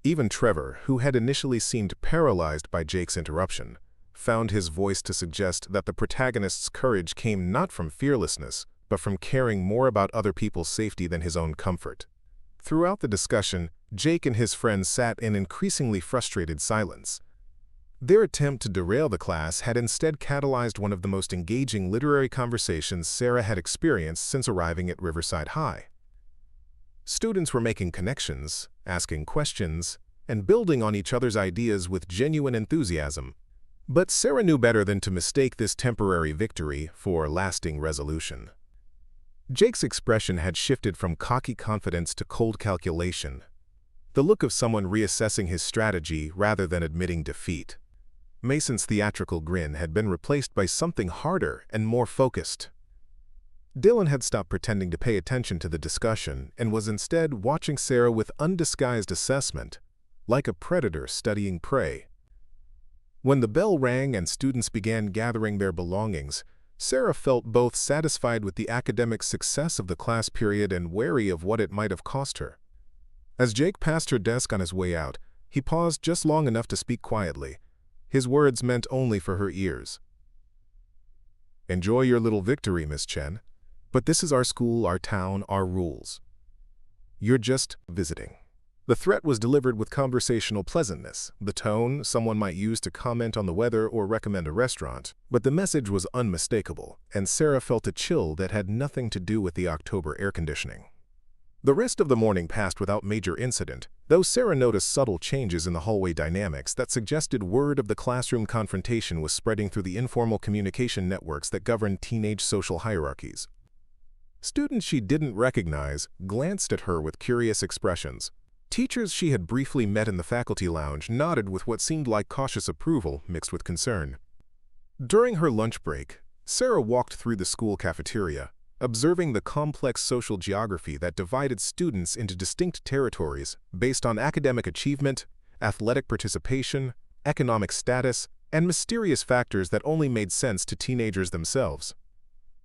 Even Trevor, who had initially seemed paralyzed by Jake's interruption, found his voice to suggest that the protagonist's courage came not from fearlessness, but from caring more about other people's safety than his own comfort. Throughout the discussion, Jake and his friends sat in increasingly frustrated silence. Their attempt to derail the class had instead catalyzed one of the most engaging literary conversations Sarah had experienced since arriving at Riverside High. Students were making connections, asking questions, and building on each other's ideas with genuine enthusiasm. But Sarah knew better than to mistake this temporary victory for lasting resolution. Jake's expression had shifted from cocky confidence to cold calculation, the look of someone reassessing his strategy rather than admitting defeat. Mason's theatrical grin had been replaced by something harder and more focused. Dylan had stopped pretending to pay attention to the discussion and was instead watching Sarah with undisguised assessment, like a predator studying prey. When the bell rang and students began gathering their belongings, Sarah felt both satisfied with the academic success of the class period and wary of what it might have cost her. As Jake passed her desk on his way out, he paused just long enough to speak quietly. His words meant only for her ears. "Enjoy your little victory, Miss Chen. But this is our school, our town, our rules. You're just visiting." The threat was delivered with conversational pleasantness, the tone someone might use to comment on the weather or recommend a restaurant, but the message was unmistakable, and Sarah felt a chill that had nothing to do with the October air conditioning. The rest of the morning passed without major incident, though Sarah noticed subtle changes in the hallway dynamics that suggested word of the classroom confrontation was spreading through the informal communication networks that govern teenage social hierarchies. Students she didn't recognize glanced at her with curious expressions. Teachers she had briefly met in the faculty lounge nodded with what seemed like cautious approval mixed with concern. During her lunch break, Sarah walked through the school cafeteria, observing the complex social geography that divided students into distinct territories based on academic achievement, athletic participation, economic status, and mysterious factors that only made sense to teenagers themselves.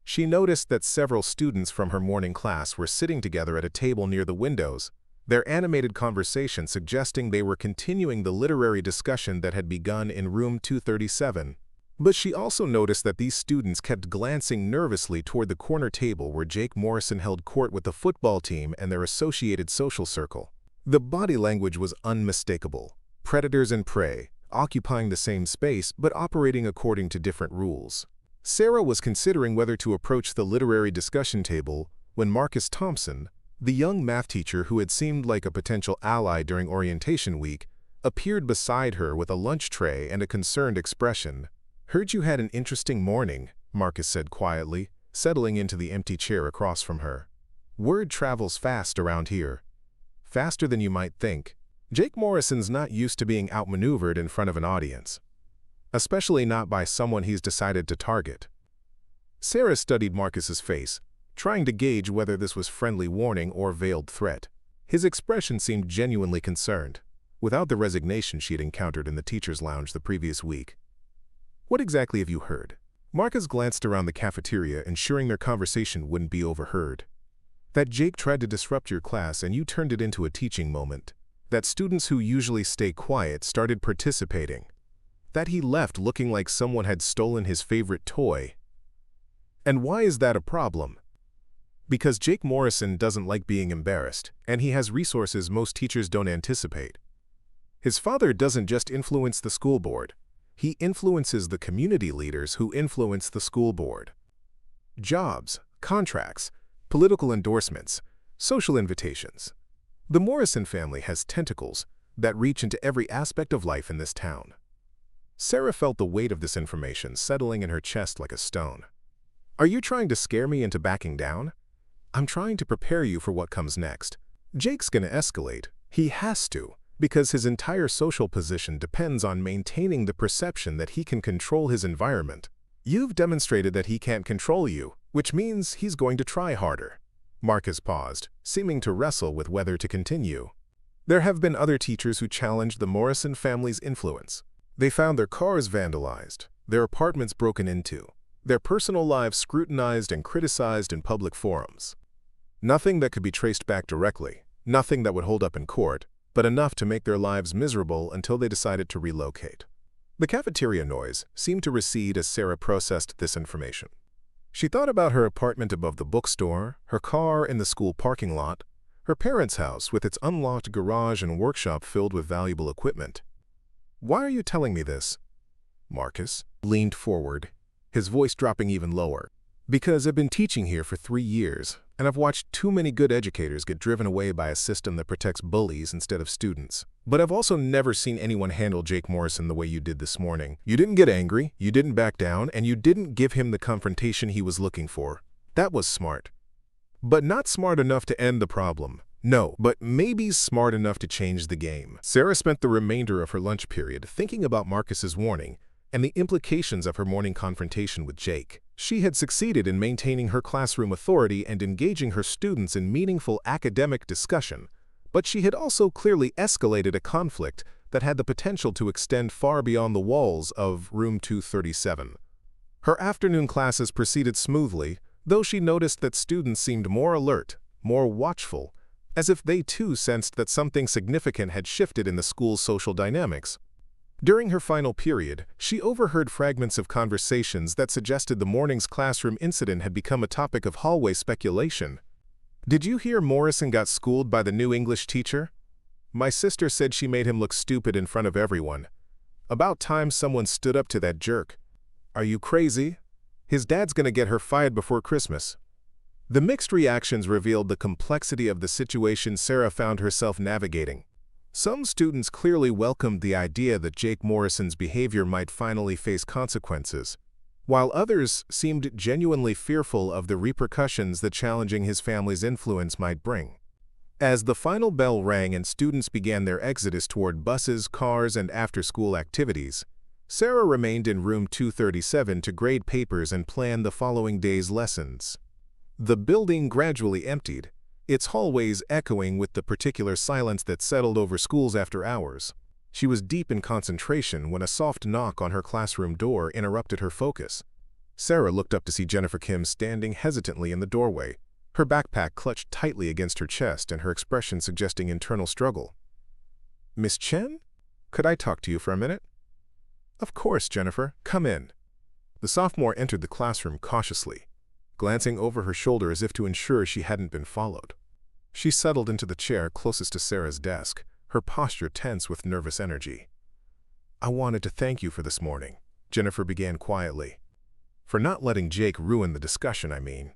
She noticed that several students from her morning class were sitting together at a table near the windows, their animated conversation suggesting they were continuing the literary discussion that had begun in room 237. But she also noticed that these students kept glancing nervously toward the corner table where Jake Morrison held court with the football team and their associated social circle. The body language was unmistakable. Predators and prey, occupying the same space but operating according to different rules. Sarah was considering whether to approach the literary discussion table when Marcus Thompson, the young math teacher who had seemed like a potential ally during orientation week, appeared beside her with a lunch tray and a concerned expression. "Heard you had an interesting morning," Marcus said quietly, settling into the empty chair across from her. "Word travels fast around here. Faster than you might think. Jake Morrison's not used to being outmaneuvered in front of an audience, especially not by someone he's decided to target." Sarah studied Marcus's face, trying to gauge whether this was friendly warning or veiled threat. His expression seemed genuinely concerned, without the resignation she'd encountered in the teacher's lounge the previous week. "What exactly have you heard?" Marcus glanced around the cafeteria, ensuring their conversation wouldn't be overheard. "That Jake tried to disrupt your class and you turned it into a teaching moment. That students who usually stay quiet started participating. That he left looking like someone had stolen his favorite toy. And why is that a problem? Because Jake Morrison doesn't like being embarrassed, and he has resources most teachers don't anticipate. His father doesn't just influence the school board. He influences the community leaders who influence the school board. Jobs, contracts, political endorsements, social invitations. The Morrison family has tentacles that reach into every aspect of life in this town." Sarah felt the weight of this information settling in her chest like a stone. "Are you trying to scare me into backing down?" "I'm trying to prepare you for what comes next. Jake's gonna escalate. He has to, because his entire social position depends on maintaining the perception that he can control his environment. You've demonstrated that he can't control you, which means he's going to try harder." Marcus paused, seeming to wrestle with whether to continue. "There have been other teachers who challenged the Morrison family's influence. They found their cars vandalized, their apartments broken into, their personal lives scrutinized and criticized in public forums. Nothing that could be traced back directly, nothing that would hold up in court, but enough to make their lives miserable until they decided to relocate." The cafeteria noise seemed to recede as Sarah processed this information. She thought about her apartment above the bookstore, her car in the school parking lot, her parents' house with its unlocked garage and workshop filled with valuable equipment. "Why are you telling me this?" Marcus leaned forward, his voice dropping even lower. "Because I've been teaching here for 3 years, and I've watched too many good educators get driven away by a system that protects bullies instead of students. But I've also never seen anyone handle Jake Morrison the way you did this morning. You didn't get angry, you didn't back down, and you didn't give him the confrontation he was looking for. That was smart. But not smart enough to end the problem. No, but maybe smart enough to change the game." Sarah spent the remainder of her lunch period thinking about Marcus's warning and the implications of her morning confrontation with Jake. She had succeeded in maintaining her classroom authority and engaging her students in meaningful academic discussion, but she had also clearly escalated a conflict that had the potential to extend far beyond the walls of room 237. Her afternoon classes proceeded smoothly, though she noticed that students seemed more alert, more watchful, as if they too sensed that something significant had shifted in the school's social dynamics. During her final period, she overheard fragments of conversations that suggested the morning's classroom incident had become a topic of hallway speculation. "Did you hear Morrison got schooled by the new English teacher? My sister said she made him look stupid in front of everyone. About time someone stood up to that jerk. Are you crazy? His dad's gonna get her fired before Christmas." The mixed reactions revealed the complexity of the situation Sarah found herself navigating. Some students clearly welcomed the idea that Jake Morrison's behavior might finally face consequences, while others seemed genuinely fearful of the repercussions that challenging his family's influence might bring. As the final bell rang and students began their exodus toward buses, cars, and after-school activities, Sarah remained in room 237 to grade papers and plan the following day's lessons. The building gradually emptied, its hallways echoing with the particular silence that settled over schools after hours. She was deep in concentration when a soft knock on her classroom door interrupted her focus. Sarah looked up to see Jennifer Kim standing hesitantly in the doorway, her backpack clutched tightly against her chest and her expression suggesting internal struggle. "Miss Chen? Could I talk to you for a minute?" "Of course, Jennifer. Come in." The sophomore entered the classroom cautiously, glancing over her shoulder as if to ensure she hadn't been followed. She settled into the chair closest to Sarah's desk, her posture tense with nervous energy. "I wanted to thank you for this morning," Jennifer began quietly. "For not letting Jake ruin the discussion, I mean.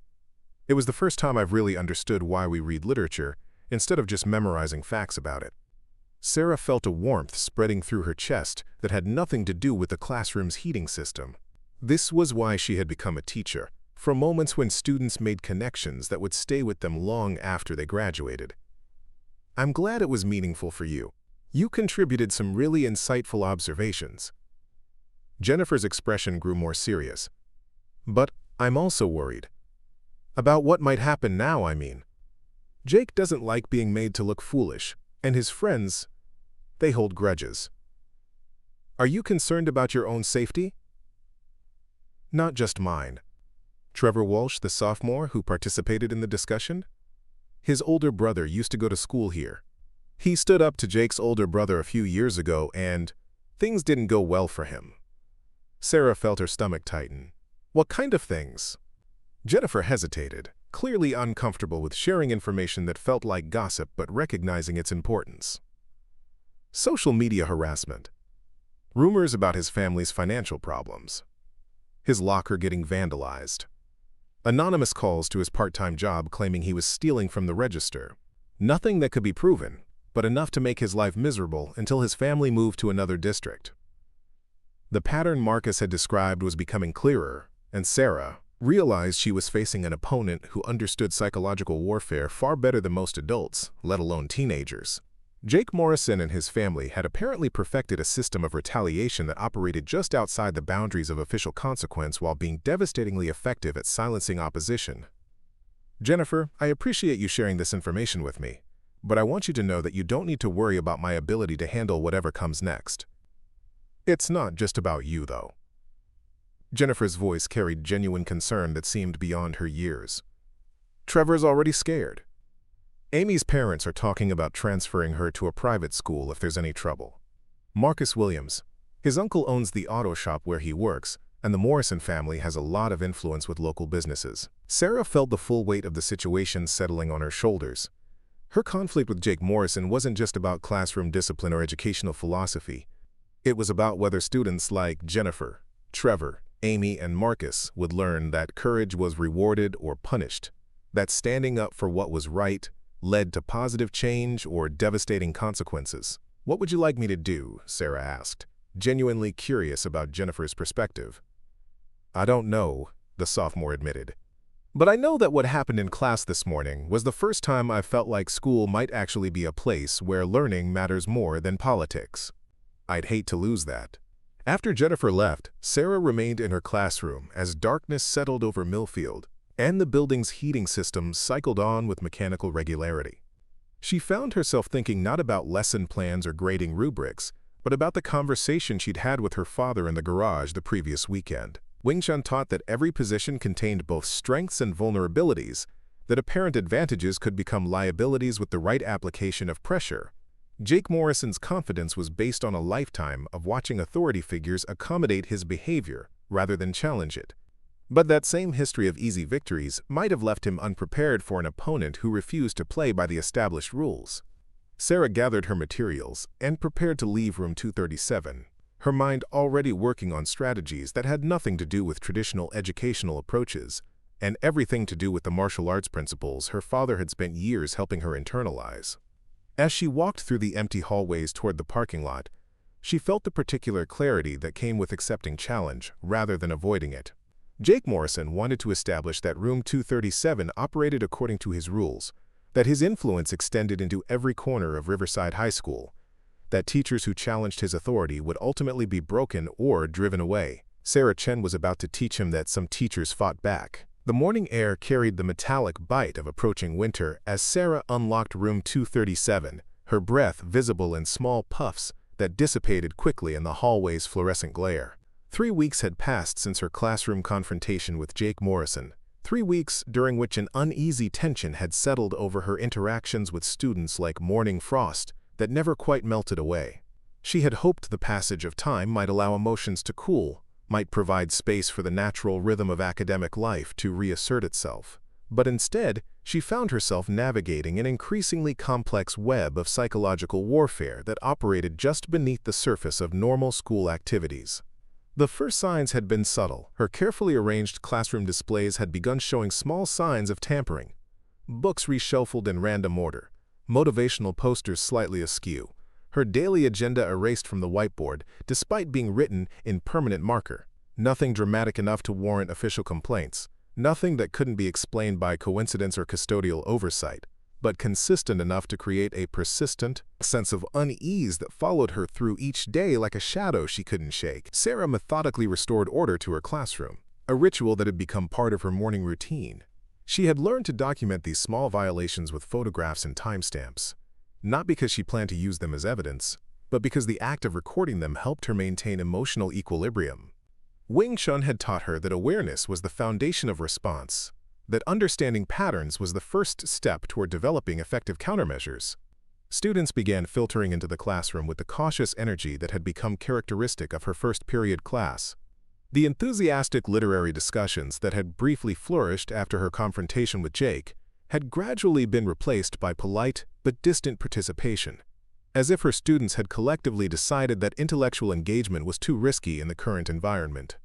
It was the first time I've really understood why we read literature instead of just memorizing facts about it." Sarah felt a warmth spreading through her chest that had nothing to do with the classroom's heating system. This was why she had become a teacher, for moments when students made connections that would stay with them long after they graduated. "I'm glad it was meaningful for you. You contributed some really insightful observations." Jennifer's expression grew more serious. "But I'm also worried. About what might happen now, I mean. Jake doesn't like being made to look foolish, and his friends, they hold grudges. Are you concerned about your own safety?" "Not just mine." Trevor Walsh, the sophomore who participated in the discussion? His older brother used to go to school here. He stood up to Jake's older brother a few years ago, and things didn't go well for him. Sarah felt her stomach tighten. "What kind of things?" Jennifer hesitated, clearly uncomfortable with sharing information that felt like gossip but recognizing its importance. Social media harassment. Rumors about his family's financial problems. His locker getting vandalized. Anonymous calls to his part-time job claiming he was stealing from the register. Nothing that could be proven, but enough to make his life miserable until his family moved to another district. The pattern Marcus had described was becoming clearer, and Sarah realized she was facing an opponent who understood psychological warfare far better than most adults, let alone teenagers. Jake Morrison and his family had apparently perfected a system of retaliation that operated just outside the boundaries of official consequence while being devastatingly effective at silencing opposition. "Jennifer, I appreciate you sharing this information with me, but I want you to know that you don't need to worry about my ability to handle whatever comes next. It's not just about you, though." Jennifer's voice carried genuine concern that seemed beyond her years. "Trevor's already scared. Amy's parents are talking about transferring her to a private school if there's any trouble. Marcus Williams, his uncle owns the auto shop where he works, and the Morrison family has a lot of influence with local businesses." Sarah felt the full weight of the situation settling on her shoulders. Her conflict with Jake Morrison wasn't just about classroom discipline or educational philosophy. It was about whether students like Jennifer, Trevor, Amy, and Marcus would learn that courage was rewarded or punished, that standing up for what was right led to positive change or devastating consequences. "What would you like me to do?" Sarah asked, genuinely curious about Jennifer's perspective. "I don't know," the sophomore admitted. "But I know that what happened in class this morning was the first time I felt like school might actually be a place where learning matters more than politics. I'd hate to lose that." After Jennifer left, Sarah remained in her classroom as darkness settled over Millfield, and the building's heating system cycled on with mechanical regularity. She found herself thinking not about lesson plans or grading rubrics, but about the conversation she'd had with her father in the garage the previous weekend. Wing Chun taught that every position contained both strengths and vulnerabilities, that apparent advantages could become liabilities with the right application of pressure. Jake Morrison's confidence was based on a lifetime of watching authority figures accommodate his behavior rather than challenge it. But that same history of easy victories might have left him unprepared for an opponent who refused to play by the established rules. Sarah gathered her materials and prepared to leave room 237, her mind already working on strategies that had nothing to do with traditional educational approaches and everything to do with the martial arts principles her father had spent years helping her internalize. As she walked through the empty hallways toward the parking lot, she felt the particular clarity that came with accepting challenge rather than avoiding it. Jake Morrison wanted to establish that room 237 operated according to his rules, that his influence extended into every corner of Riverside High School, that teachers who challenged his authority would ultimately be broken or driven away. Sarah Chen was about to teach him that some teachers fought back. The morning air carried the metallic bite of approaching winter as Sarah unlocked room 237, her breath visible in small puffs that dissipated quickly in the hallway's fluorescent glare. 3 weeks had passed since her classroom confrontation with Jake Morrison, 3 weeks during which an uneasy tension had settled over her interactions with students like morning frost that never quite melted away. She had hoped the passage of time might allow emotions to cool, might provide space for the natural rhythm of academic life to reassert itself. But instead, she found herself navigating an increasingly complex web of psychological warfare that operated just beneath the surface of normal school activities. The first signs had been subtle. Her carefully arranged classroom displays had begun showing small signs of tampering. Books reshuffled in random order, motivational posters slightly askew, her daily agenda erased from the whiteboard despite being written in permanent marker. Nothing dramatic enough to warrant official complaints, nothing that couldn't be explained by coincidence or custodial oversight, but consistent enough to create a persistent sense of unease that followed her through each day like a shadow she couldn't shake. Sarah methodically restored order to her classroom, a ritual that had become part of her morning routine. She had learned to document these small violations with photographs and timestamps, not because she planned to use them as evidence, but because the act of recording them helped her maintain emotional equilibrium. Wing Chun had taught her that awareness was the foundation of response, that understanding patterns was the first step toward developing effective countermeasures. Students began filtering into the classroom with the cautious energy that had become characteristic of her first period class. The enthusiastic literary discussions that had briefly flourished after her confrontation with Jake had gradually been replaced by polite but distant participation, as if her students had collectively decided that intellectual engagement was too risky in the current environment.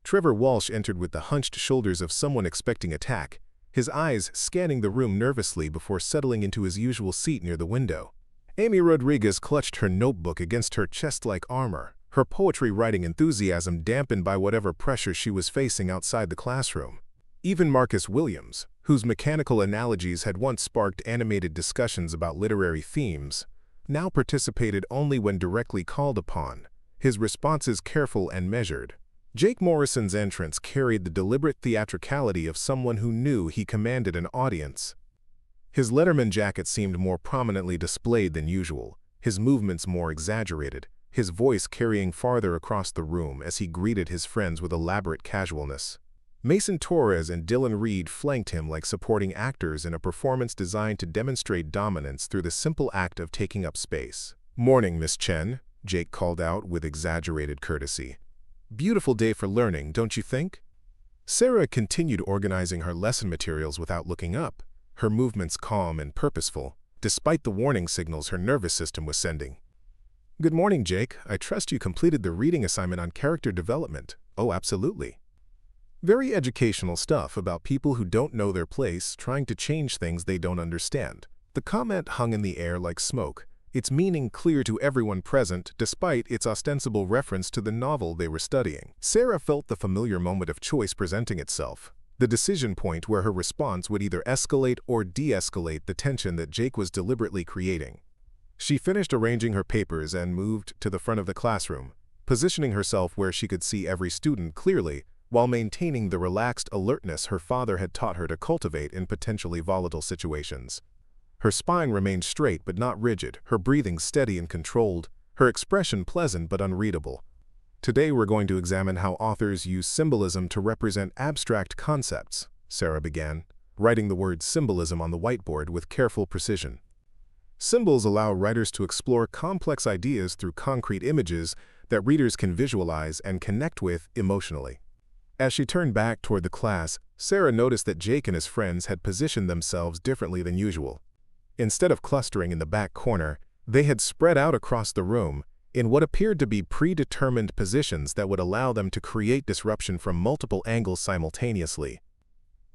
Trevor Walsh entered with the hunched shoulders of someone expecting attack, his eyes scanning the room nervously before settling into his usual seat near the window. Amy Rodriguez clutched her notebook against her chest-like armor, her poetry-writing enthusiasm dampened by whatever pressure she was facing outside the classroom. Even Marcus Williams, whose mechanical analogies had once sparked animated discussions about literary themes, now participated only when directly called upon, his responses careful and measured. Jake Morrison's entrance carried the deliberate theatricality of someone who knew he commanded an audience. His Letterman jacket seemed more prominently displayed than usual, his movements more exaggerated, his voice carrying farther across the room as he greeted his friends with elaborate casualness. Mason Torres and Dylan Reed flanked him like supporting actors in a performance designed to demonstrate dominance through the simple act of taking up space. "Morning, Miss Chen," Jake called out with exaggerated courtesy. "Beautiful day for learning, don't you think?" Sarah continued organizing her lesson materials without looking up, her movements calm and purposeful, despite the warning signals her nervous system was sending. "Good morning, Jake. I trust you completed the reading assignment on character development." "Oh, absolutely." Very educational stuff about people who don't know their place, trying to change things they don't understand. The comment hung in the air like smoke, its meaning clear to everyone present despite its ostensible reference to the novel they were studying. Sarah felt the familiar moment of choice presenting itself, the decision point where her response would either escalate or de-escalate the tension that Jake was deliberately creating. She finished arranging her papers and moved to the front of the classroom, positioning herself where she could see every student clearly, while maintaining the relaxed alertness her father had taught her to cultivate in potentially volatile situations. Her spine remained straight but not rigid, her breathing steady and controlled, her expression pleasant but unreadable. "Today we're going to examine how authors use symbolism to represent abstract concepts," Sarah began, writing the word symbolism on the whiteboard with careful precision. Symbols allow writers to explore complex ideas through concrete images that readers can visualize and connect with emotionally. As she turned back toward the class, Sarah noticed that Jake and his friends had positioned themselves differently than usual. Instead of clustering in the back corner, they had spread out across the room in what appeared to be predetermined positions that would allow them to create disruption from multiple angles simultaneously.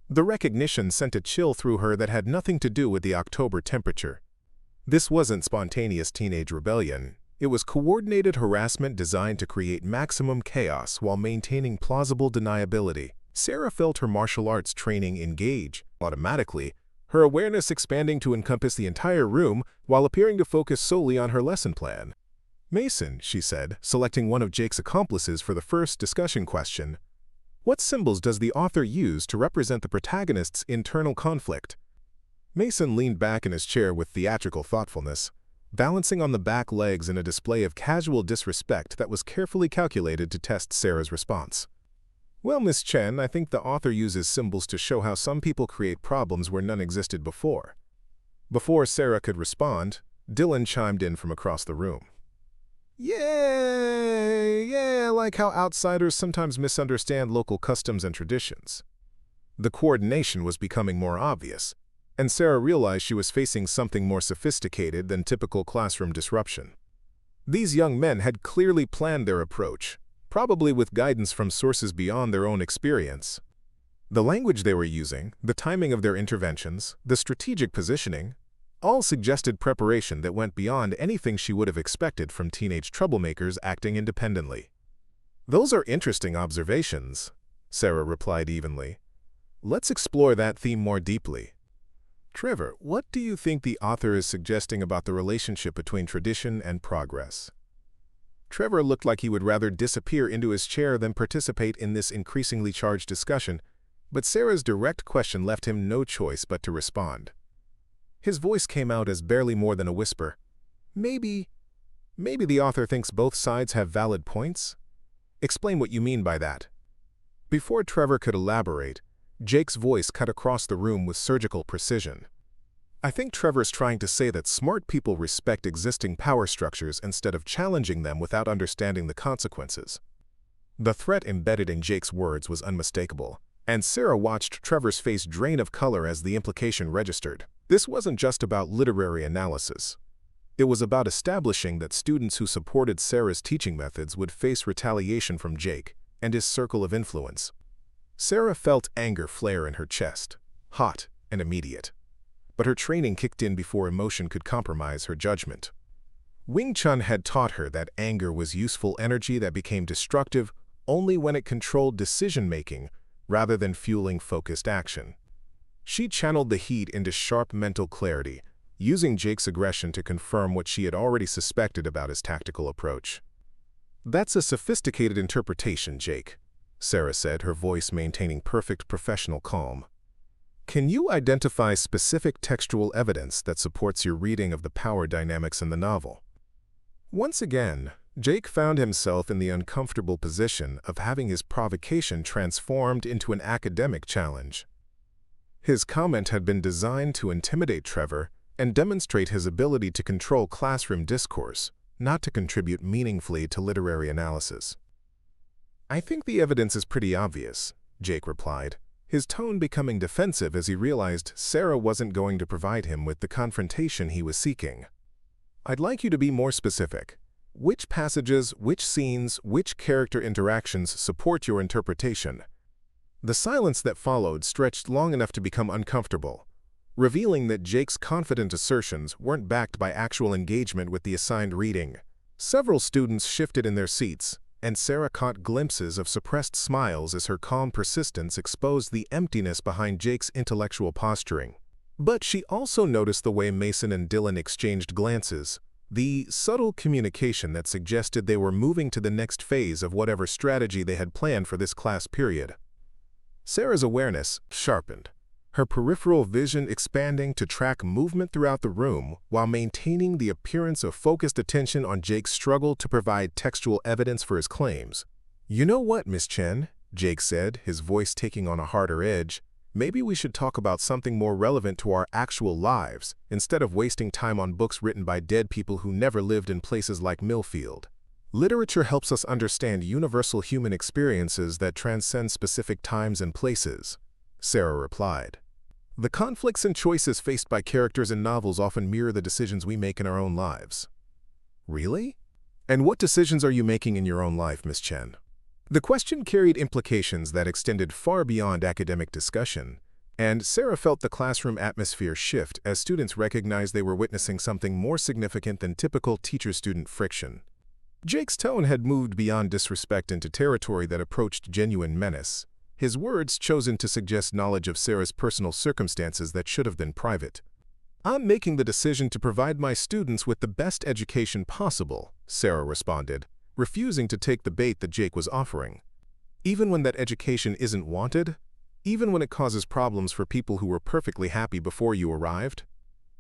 The recognition sent a chill through her that had nothing to do with the October temperature. This wasn't spontaneous teenage rebellion. It was coordinated harassment designed to create maximum chaos while maintaining plausible deniability. Sarah felt her martial arts training engage automatically, her awareness expanding to encompass the entire room while appearing to focus solely on her lesson plan. "Mason," she said, selecting one of Jake's accomplices for the first discussion question, "what symbols does the author use to represent the protagonist's internal conflict?" Mason leaned back in his chair with theatrical thoughtfulness, balancing on the back legs in a display of casual disrespect that was carefully calculated to test Sarah's response. "Well, Miss Chen, I think the author uses symbols to show how some people create problems where none existed before." Before Sarah could respond, Dylan chimed in from across the room. Yeah, like how outsiders sometimes misunderstand local customs and traditions." The coordination was becoming more obvious. and Sarah realized she was facing something more sophisticated than typical classroom disruption. These young men had clearly planned their approach, probably with guidance from sources beyond their own experience. The language they were using, the timing of their interventions, the strategic positioning, all suggested preparation that went beyond anything she would have expected from teenage troublemakers acting independently. "Those are interesting observations," Sarah replied evenly. "Let's explore that theme more deeply. Trevor, what do you think the author is suggesting about the relationship between tradition and progress?" Trevor looked like he would rather disappear into his chair than participate in this increasingly charged discussion, but Sarah's direct question left him no choice but to respond. His voice came out as barely more than a whisper. Maybe the author thinks both sides have valid points? Explain what you mean by that." Before Trevor could elaborate, Jake's voice cut across the room with surgical precision. "I think Trevor's trying to say that smart people respect existing power structures instead of challenging them without understanding the consequences." The threat embedded in Jake's words was unmistakable, and Sarah watched Trevor's face drain of color as the implication registered. This wasn't just about literary analysis. It was about establishing that students who supported Sarah's teaching methods would face retaliation from Jake and his circle of influence. Sarah felt anger flare in her chest, hot and immediate. But her training kicked in before emotion could compromise her judgment. Wing Chun had taught her that anger was useful energy that became destructive only when it controlled decision-making rather than fueling focused action. She channeled the heat into sharp mental clarity, using Jake's aggression to confirm what she had already suspected about his tactical approach. "That's a sophisticated interpretation, Jake," Sarah said, her voice maintaining perfect professional calm. "Can you identify specific textual evidence that supports your reading of the power dynamics in the novel?" Once again, Jake found himself in the uncomfortable position of having his provocation transformed into an academic challenge. His comment had been designed to intimidate Trevor and demonstrate his ability to control classroom discourse, not to contribute meaningfully to literary analysis. "I think the evidence is pretty obvious," Jake replied, his tone becoming defensive as he realized Sarah wasn't going to provide him with the confrontation he was seeking. "I'd like you to be more specific. Which passages, which scenes, which character interactions support your interpretation?" The silence that followed stretched long enough to become uncomfortable, revealing that Jake's confident assertions weren't backed by actual engagement with the assigned reading. Several students shifted in their seats, and Sarah caught glimpses of suppressed smiles as her calm persistence exposed the emptiness behind Jake's intellectual posturing. But she also noticed the way Mason and Dylan exchanged glances, the subtle communication that suggested they were moving to the next phase of whatever strategy they had planned for this class period. Sarah's awareness sharpened, her peripheral vision expanding to track movement throughout the room while maintaining the appearance of focused attention on Jake's struggle to provide textual evidence for his claims. "You know what, Miss Chen," Jake said, his voice taking on a harder edge, "maybe we should talk about something more relevant to our actual lives, instead of wasting time on books written by dead people who never lived in places like Millfield. Literature helps us understand universal human experiences that transcend specific times and places," Sarah replied. "The conflicts and choices faced by characters in novels often mirror the decisions we make in our own lives." "Really? And what decisions are you making in your own life, Miss Chen?" The question carried implications that extended far beyond academic discussion, and Sarah felt the classroom atmosphere shift as students recognized they were witnessing something more significant than typical teacher-student friction. Jake's tone had moved beyond disrespect into territory that approached genuine menace, his words chosen to suggest knowledge of Sarah's personal circumstances that should have been private. "I'm making the decision to provide my students with the best education possible," Sarah responded, refusing to take the bait that Jake was offering. "Even when that education isn't wanted? Even when it causes problems for people who were perfectly happy before you arrived?"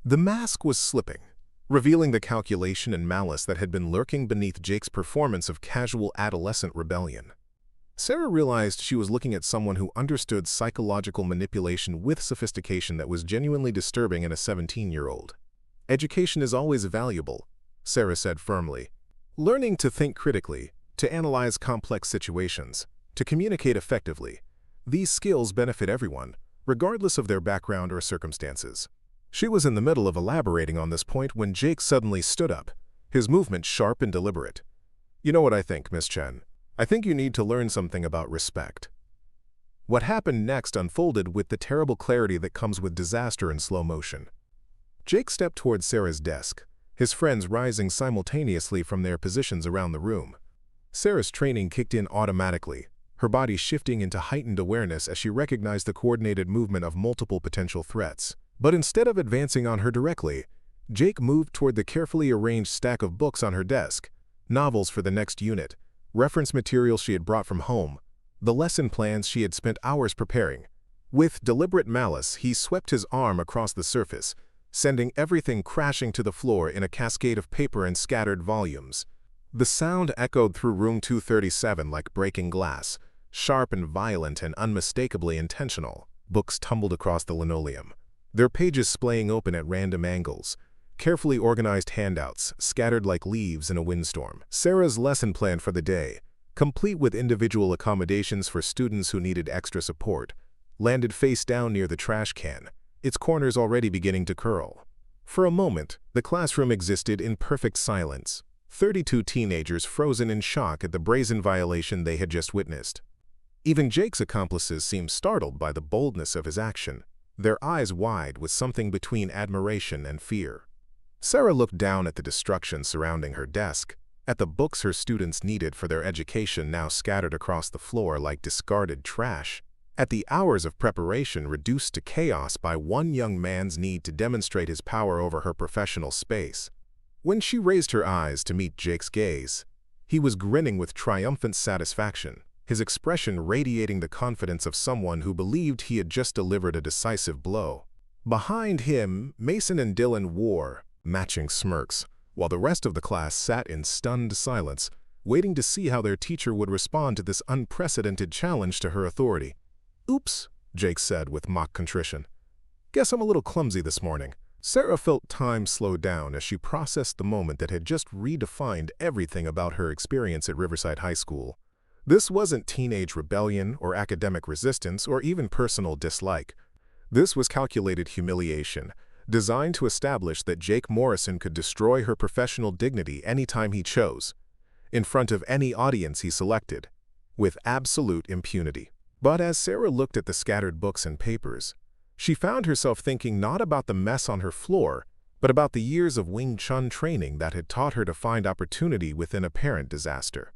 The mask was slipping, revealing the calculation and malice that had been lurking beneath Jake's performance of casual adolescent rebellion. Sarah realized she was looking at someone who understood psychological manipulation with sophistication that was genuinely disturbing in a 17-year-old. "Education is always valuable," Sarah said firmly. "Learning to think critically, to analyze complex situations, to communicate effectively, these skills benefit everyone, regardless of their background or circumstances. She was in the middle of elaborating on this point when Jake suddenly stood up, his movement sharp and deliberate. "You know what I think, Miss Chen? I think you need to learn something about respect." What happened next unfolded with the terrible clarity that comes with disaster in slow motion. Jake stepped towards Sarah's desk, his friends rising simultaneously from their positions around the room. Sarah's training kicked in automatically, her body shifting into heightened awareness as she recognized the coordinated movement of multiple potential threats. But instead of advancing on her directly, Jake moved toward the carefully arranged stack of books on her desk, novels for the next unit, reference materials she had brought from home, the lesson plans she had spent hours preparing. With deliberate malice, he swept his arm across the surface, sending everything crashing to the floor in a cascade of paper and scattered volumes. The sound echoed through room 237 like breaking glass, sharp and violent and unmistakably intentional. Books tumbled across the linoleum, their pages splaying open at random angles, carefully organized handouts scattered like leaves in a windstorm. Sarah's lesson plan for the day, complete with individual accommodations for students who needed extra support, landed face down near the trash can, its corners already beginning to curl. For a moment, the classroom existed in perfect silence, 32 teenagers frozen in shock at the brazen violation they had just witnessed. Even Jake's accomplices seemed startled by the boldness of his action, their eyes wide with something between admiration and fear. Sarah looked down at the destruction surrounding her desk, at the books her students needed for their education now scattered across the floor like discarded trash, at the hours of preparation reduced to chaos by one young man's need to demonstrate his power over her professional space. When she raised her eyes to meet Jake's gaze, he was grinning with triumphant satisfaction, his expression radiating the confidence of someone who believed he had just delivered a decisive blow. Behind him, Mason and Dylan wore matching smirks, while the rest of the class sat in stunned silence, waiting to see how their teacher would respond to this unprecedented challenge to her authority. "Oops," Jake said with mock contrition. "Guess I'm a little clumsy this morning." Sarah felt time slow down as she processed the moment that had just redefined everything about her experience at Riverside High School. This wasn't teenage rebellion or academic resistance or even personal dislike. This was calculated humiliation, designed to establish that Jake Morrison could destroy her professional dignity anytime he chose, in front of any audience he selected, with absolute impunity. But as Sarah looked at the scattered books and papers, she found herself thinking not about the mess on her floor, but about the years of Wing Chun training that had taught her to find opportunity within apparent disaster.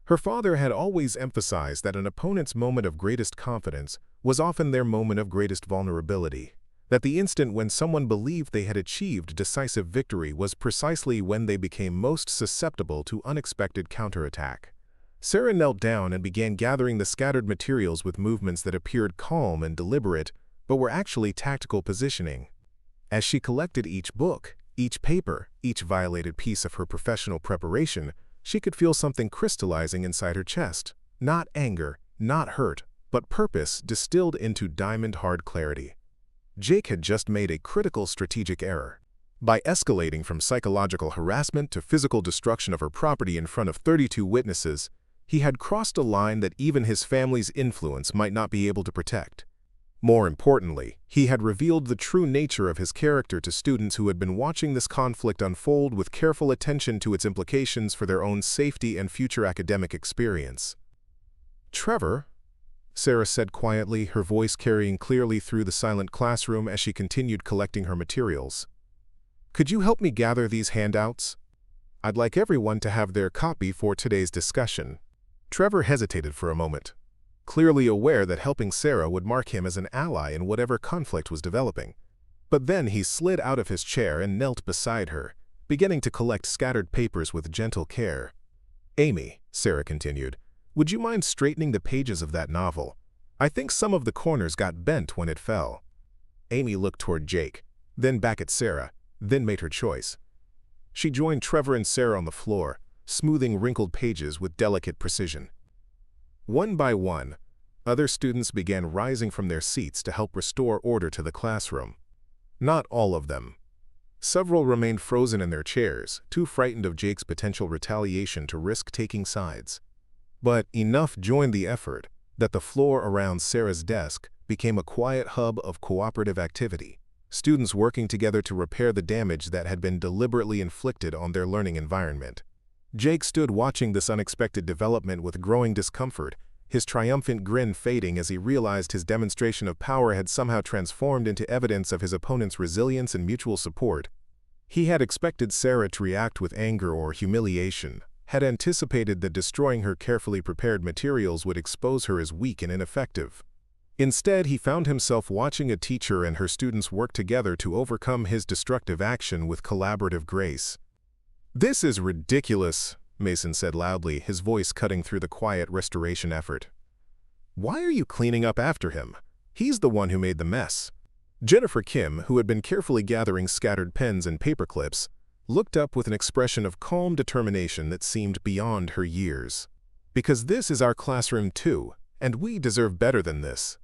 Her father had always emphasized that an opponent's moment of greatest confidence was often their moment of greatest vulnerability, that the instant when someone believed they had achieved decisive victory was precisely when they became most susceptible to unexpected counterattack. Sarah knelt down and began gathering the scattered materials with movements that appeared calm and deliberate, but were actually tactical positioning. As she collected each book, each paper, each violated piece of her professional preparation, she could feel something crystallizing inside her chest. Not anger, not hurt, but purpose distilled into diamond-hard clarity. Jake had just made a critical strategic error. By escalating from psychological harassment to physical destruction of her property in front of 32 witnesses, he had crossed a line that even his family's influence might not be able to protect. More importantly, he had revealed the true nature of his character to students who had been watching this conflict unfold with careful attention to its implications for their own safety and future academic experience. "Trevor," Sarah said quietly, her voice carrying clearly through the silent classroom as she continued collecting her materials. "Could you help me gather these handouts? I'd like everyone to have their copy for today's discussion." Trevor hesitated for a moment, clearly aware that helping Sarah would mark him as an ally in whatever conflict was developing. But then he slid out of his chair and knelt beside her, beginning to collect scattered papers with gentle care. "Amy," Sarah continued, "would you mind straightening the pages of that novel? I think some of the corners got bent when it fell." Amy looked toward Jake, then back at Sarah, then made her choice. She joined Trevor and Sarah on the floor, smoothing wrinkled pages with delicate precision. One by one, other students began rising from their seats to help restore order to the classroom. Not all of them. Several remained frozen in their chairs, too frightened of Jake's potential retaliation to risk taking sides. But enough joined the effort that the floor around Sarah's desk became a quiet hub of cooperative activity, students working together to repair the damage that had been deliberately inflicted on their learning environment. Jake stood watching this unexpected development with growing discomfort, his triumphant grin fading as he realized his demonstration of power had somehow transformed into evidence of his opponent's resilience and mutual support. He had expected Sarah to react with anger or humiliation, had anticipated that destroying her carefully prepared materials would expose her as weak and ineffective. Instead, he found himself watching a teacher and her students work together to overcome his destructive action with collaborative grace. "This is ridiculous," Mason said loudly, his voice cutting through the quiet restoration effort. "Why are you cleaning up after him? He's the one who made the mess." Jennifer Kim, who had been carefully gathering scattered pens and paper clips, looked up with an expression of calm determination that seemed beyond her years. "Because this is our classroom too, and we deserve better than this."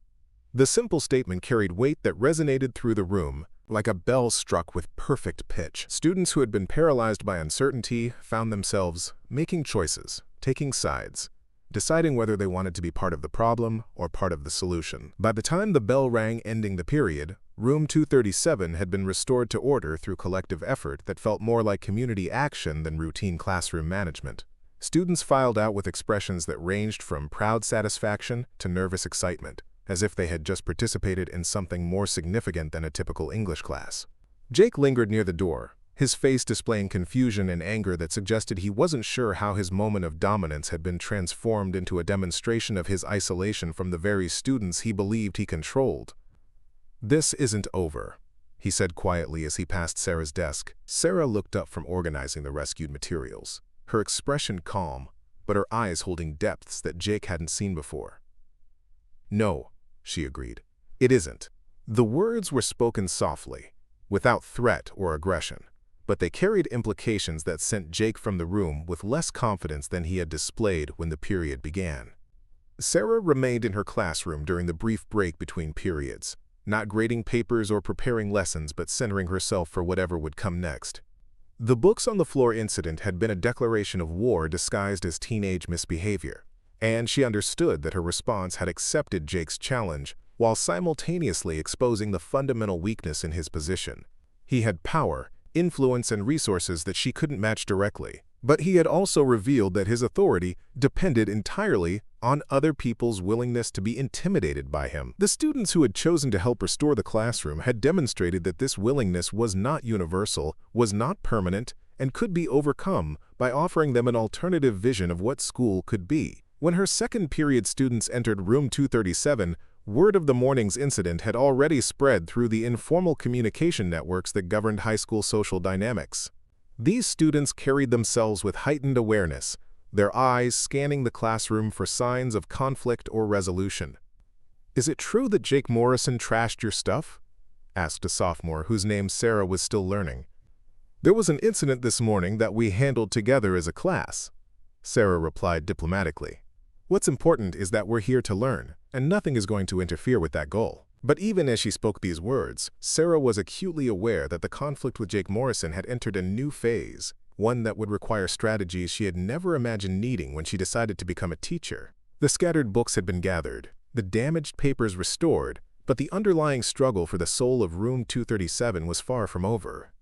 The simple statement carried weight that resonated through the room, like a bell struck with perfect pitch. Students who had been paralyzed by uncertainty found themselves making choices, taking sides, deciding whether they wanted to be part of the problem or part of the solution. By the time the bell rang ending the period, Room 237 had been restored to order through collective effort that felt more like community action than routine classroom management. Students filed out with expressions that ranged from proud satisfaction to nervous excitement, as if they had just participated in something more significant than a typical English class. Jake lingered near the door, his face displaying confusion and anger that suggested he wasn't sure how his moment of dominance had been transformed into a demonstration of his isolation from the very students he believed he controlled. "This isn't over," he said quietly as he passed Sarah's desk. Sarah looked up from organizing the rescued materials, her expression calm, but her eyes holding depths that Jake hadn't seen before. "No," she agreed. "It isn't." The words were spoken softly, without threat or aggression, but they carried implications that sent Jake from the room with less confidence than he had displayed when the period began. Sarah remained in her classroom during the brief break between periods, not grading papers or preparing lessons but centering herself for whatever would come next. The books on the floor incident had been a declaration of war disguised as teenage misbehavior, and she understood that her response had accepted Jake's challenge while simultaneously exposing the fundamental weakness in his position. He had power, influence, and resources that she couldn't match directly, but he had also revealed that his authority depended entirely on other people's willingness to be intimidated by him. The students who had chosen to help restore the classroom had demonstrated that this willingness was not universal, was not permanent, and could be overcome by offering them an alternative vision of what school could be. When her second period students entered room 237, word of the morning's incident had already spread through the informal communication networks that governed high school social dynamics. These students carried themselves with heightened awareness, their eyes scanning the classroom for signs of conflict or resolution. "Is it true that Jake Morrison trashed your stuff?" asked a sophomore whose name Sarah was still learning. "There was an incident this morning that we handled together as a class," Sarah replied diplomatically. "What's important is that we're here to learn, and nothing is going to interfere with that goal." But even as she spoke these words, Sarah was acutely aware that the conflict with Jake Morrison had entered a new phase, one that would require strategies she had never imagined needing when she decided to become a teacher. The scattered books had been gathered, the damaged papers restored, but the underlying struggle for the soul of room 237 was far from over.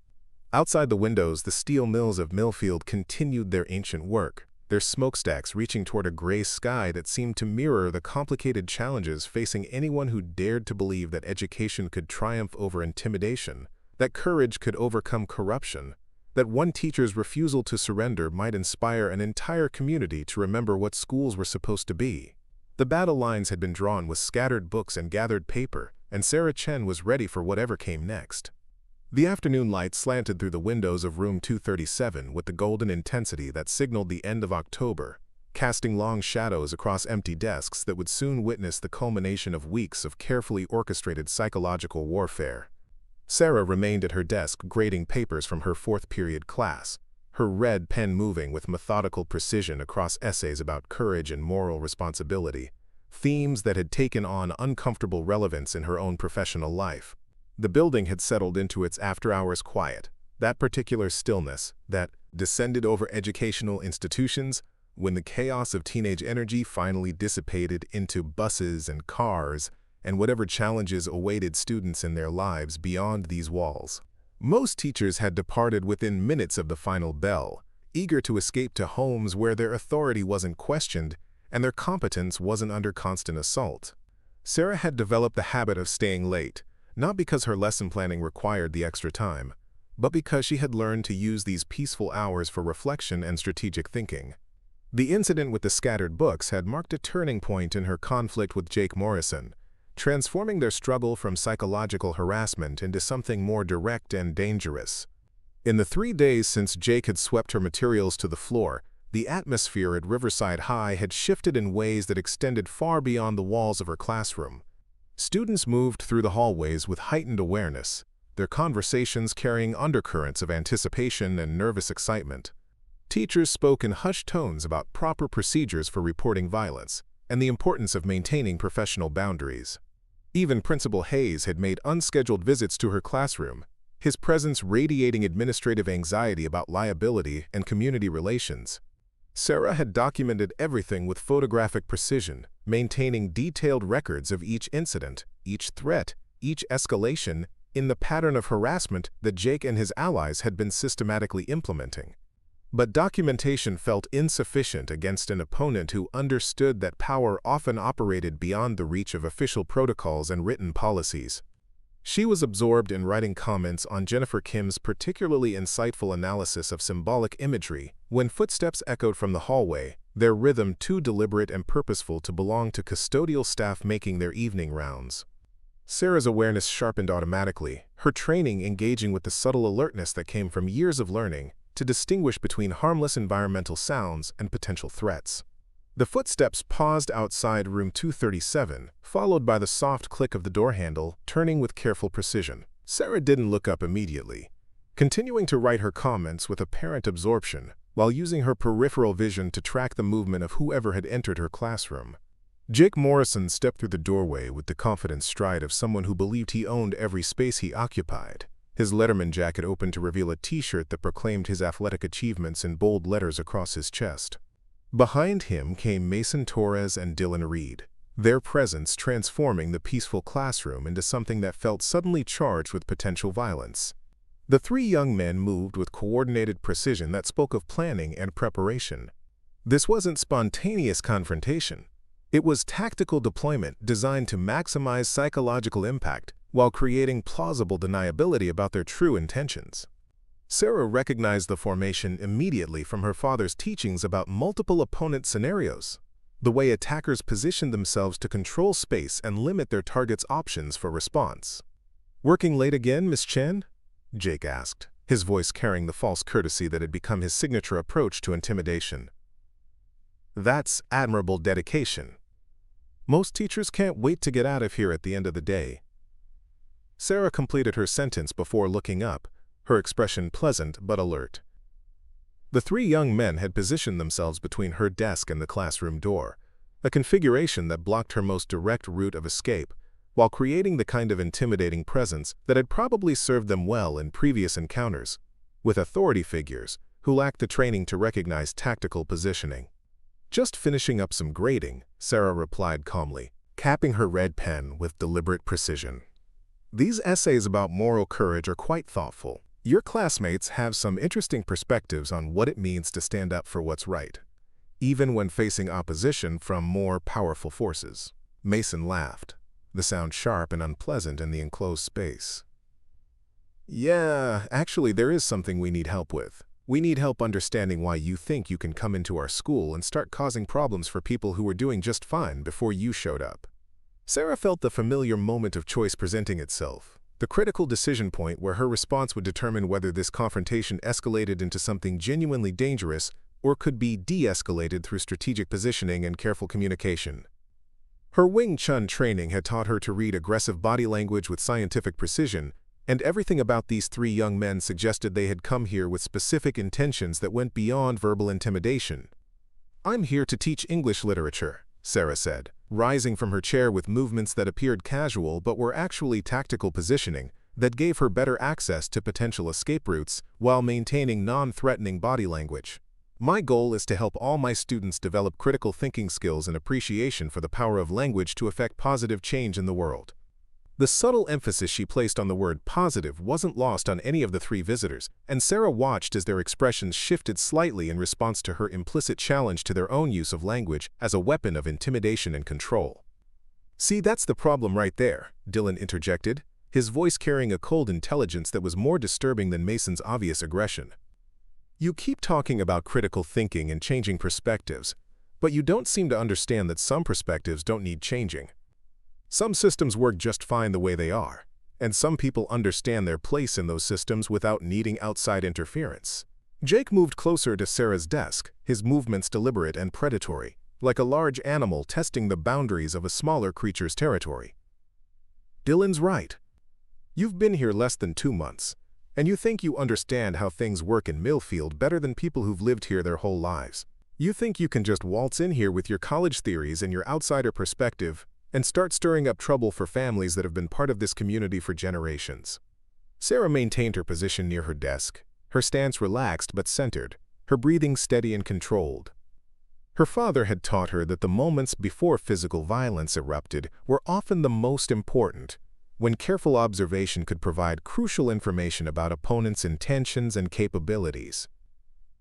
Outside the windows, the steel mills of Millfield continued their ancient work, their smokestacks reaching toward a gray sky that seemed to mirror the complicated challenges facing anyone who dared to believe that education could triumph over intimidation, that courage could overcome corruption, that one teacher's refusal to surrender might inspire an entire community to remember what schools were supposed to be. The battle lines had been drawn with scattered books and gathered paper, and Sarah Chen was ready for whatever came next. The afternoon light slanted through the windows of room 237 with the golden intensity that signaled the end of October, casting long shadows across empty desks that would soon witness the culmination of weeks of carefully orchestrated psychological warfare. Sarah remained at her desk grading papers from her fourth period class, her red pen moving with methodical precision across essays about courage and moral responsibility, themes that had taken on uncomfortable relevance in her own professional life. The building had settled into its after-hours quiet, that particular stillness that descended over educational institutions when the chaos of teenage energy finally dissipated into buses and cars and whatever challenges awaited students in their lives beyond these walls. Most teachers had departed within minutes of the final bell, eager to escape to homes where their authority wasn't questioned and their competence wasn't under constant assault. Sarah had developed the habit of staying late, not because her lesson planning required the extra time, but because she had learned to use these peaceful hours for reflection and strategic thinking. The incident with the scattered books had marked a turning point in her conflict with Jake Morrison, transforming their struggle from psychological harassment into something more direct and dangerous. In the 3 days since Jake had swept her materials to the floor, the atmosphere at Riverside High had shifted in ways that extended far beyond the walls of her classroom. Students moved through the hallways with heightened awareness, their conversations carrying undercurrents of anticipation and nervous excitement. Teachers spoke in hushed tones about proper procedures for reporting violence and the importance of maintaining professional boundaries. Even Principal Hayes had made unscheduled visits to her classroom, his presence radiating administrative anxiety about liability and community relations. Sarah had documented everything with photographic precision, maintaining detailed records of each incident, each threat, each escalation, in the pattern of harassment that Jake and his allies had been systematically implementing. But documentation felt insufficient against an opponent who understood that power often operated beyond the reach of official protocols and written policies. She was absorbed in writing comments on Jennifer Kim's particularly insightful analysis of symbolic imagery when footsteps echoed from the hallway, their rhythm too deliberate and purposeful to belong to custodial staff making their evening rounds. Sarah's awareness sharpened automatically, her training engaging with the subtle alertness that came from years of learning to distinguish between harmless environmental sounds and potential threats. The footsteps paused outside room 237, followed by the soft click of the door handle, turning with careful precision. Sarah didn't look up immediately, continuing to write her comments with apparent absorption, while using her peripheral vision to track the movement of whoever had entered her classroom. Jake Morrison stepped through the doorway with the confident stride of someone who believed he owned every space he occupied. His Letterman jacket opened to reveal a t-shirt that proclaimed his athletic achievements in bold letters across his chest. Behind him came Mason Torres and Dylan Reed, their presence transforming the peaceful classroom into something that felt suddenly charged with potential violence. The 3 young men moved with coordinated precision that spoke of planning and preparation. This wasn't spontaneous confrontation. It was tactical deployment designed to maximize psychological impact while creating plausible deniability about their true intentions. Sarah recognized the formation immediately from her father's teachings about multiple opponent scenarios, the way attackers positioned themselves to control space and limit their target's options for response. "Working late again, Miss Chen?" Jake asked, his voice carrying the false courtesy that had become his signature approach to intimidation. "That's admirable dedication. Most teachers can't wait to get out of here at the end of the day." Sarah completed her sentence before looking up, her expression pleasant but alert. The 3 young men had positioned themselves between her desk and the classroom door, a configuration that blocked her most direct route of escape, while creating the kind of intimidating presence that had probably served them well in previous encounters with authority figures who lacked the training to recognize tactical positioning. "Just finishing up some grading," Sarah replied calmly, capping her red pen with deliberate precision. "These essays about moral courage are quite thoughtful. Your classmates have some interesting perspectives on what it means to stand up for what's right, even when facing opposition from more powerful forces." Mason laughed, the sound sharp and unpleasant in the enclosed space. "Yeah, actually there is something we need help with. We need help understanding why you think you can come into our school and start causing problems for people who were doing just fine before you showed up." Sarah felt the familiar moment of choice presenting itself, the critical decision point where her response would determine whether this confrontation escalated into something genuinely dangerous or could be de-escalated through strategic positioning and careful communication. Her Wing Chun training had taught her to read aggressive body language with scientific precision, and everything about these 3 young men suggested they had come here with specific intentions that went beyond verbal intimidation. "I'm here to teach English literature," Sarah said, rising from her chair with movements that appeared casual but were actually tactical positioning that gave her better access to potential escape routes while maintaining non-threatening body language. My goal is to help all my students develop critical thinking skills and appreciation for the power of language to affect positive change in the world. The subtle emphasis she placed on the word positive wasn't lost on any of the three visitors, and Sarah watched as their expressions shifted slightly in response to her implicit challenge to their own use of language as a weapon of intimidation and control. "See, that's the problem right there," Dylan interjected, his voice carrying a cold intelligence that was more disturbing than Mason's obvious aggression. "You keep talking about critical thinking and changing perspectives, but you don't seem to understand that some perspectives don't need changing. Some systems work just fine the way they are, and some people understand their place in those systems without needing outside interference." Jake moved closer to Sarah's desk, his movements deliberate and predatory, like a large animal testing the boundaries of a smaller creature's territory. "Dylan's right. You've been here less than 2 months, and you think you understand how things work in Millfield better than people who've lived here their whole lives. You think you can just waltz in here with your college theories and your outsider perspective and start stirring up trouble for families that have been part of this community for generations." Sarah maintained her position near her desk, her stance relaxed but centered, her breathing steady and controlled. Her father had taught her that the moments before physical violence erupted were often the most important, when careful observation could provide crucial information about opponents' intentions and capabilities.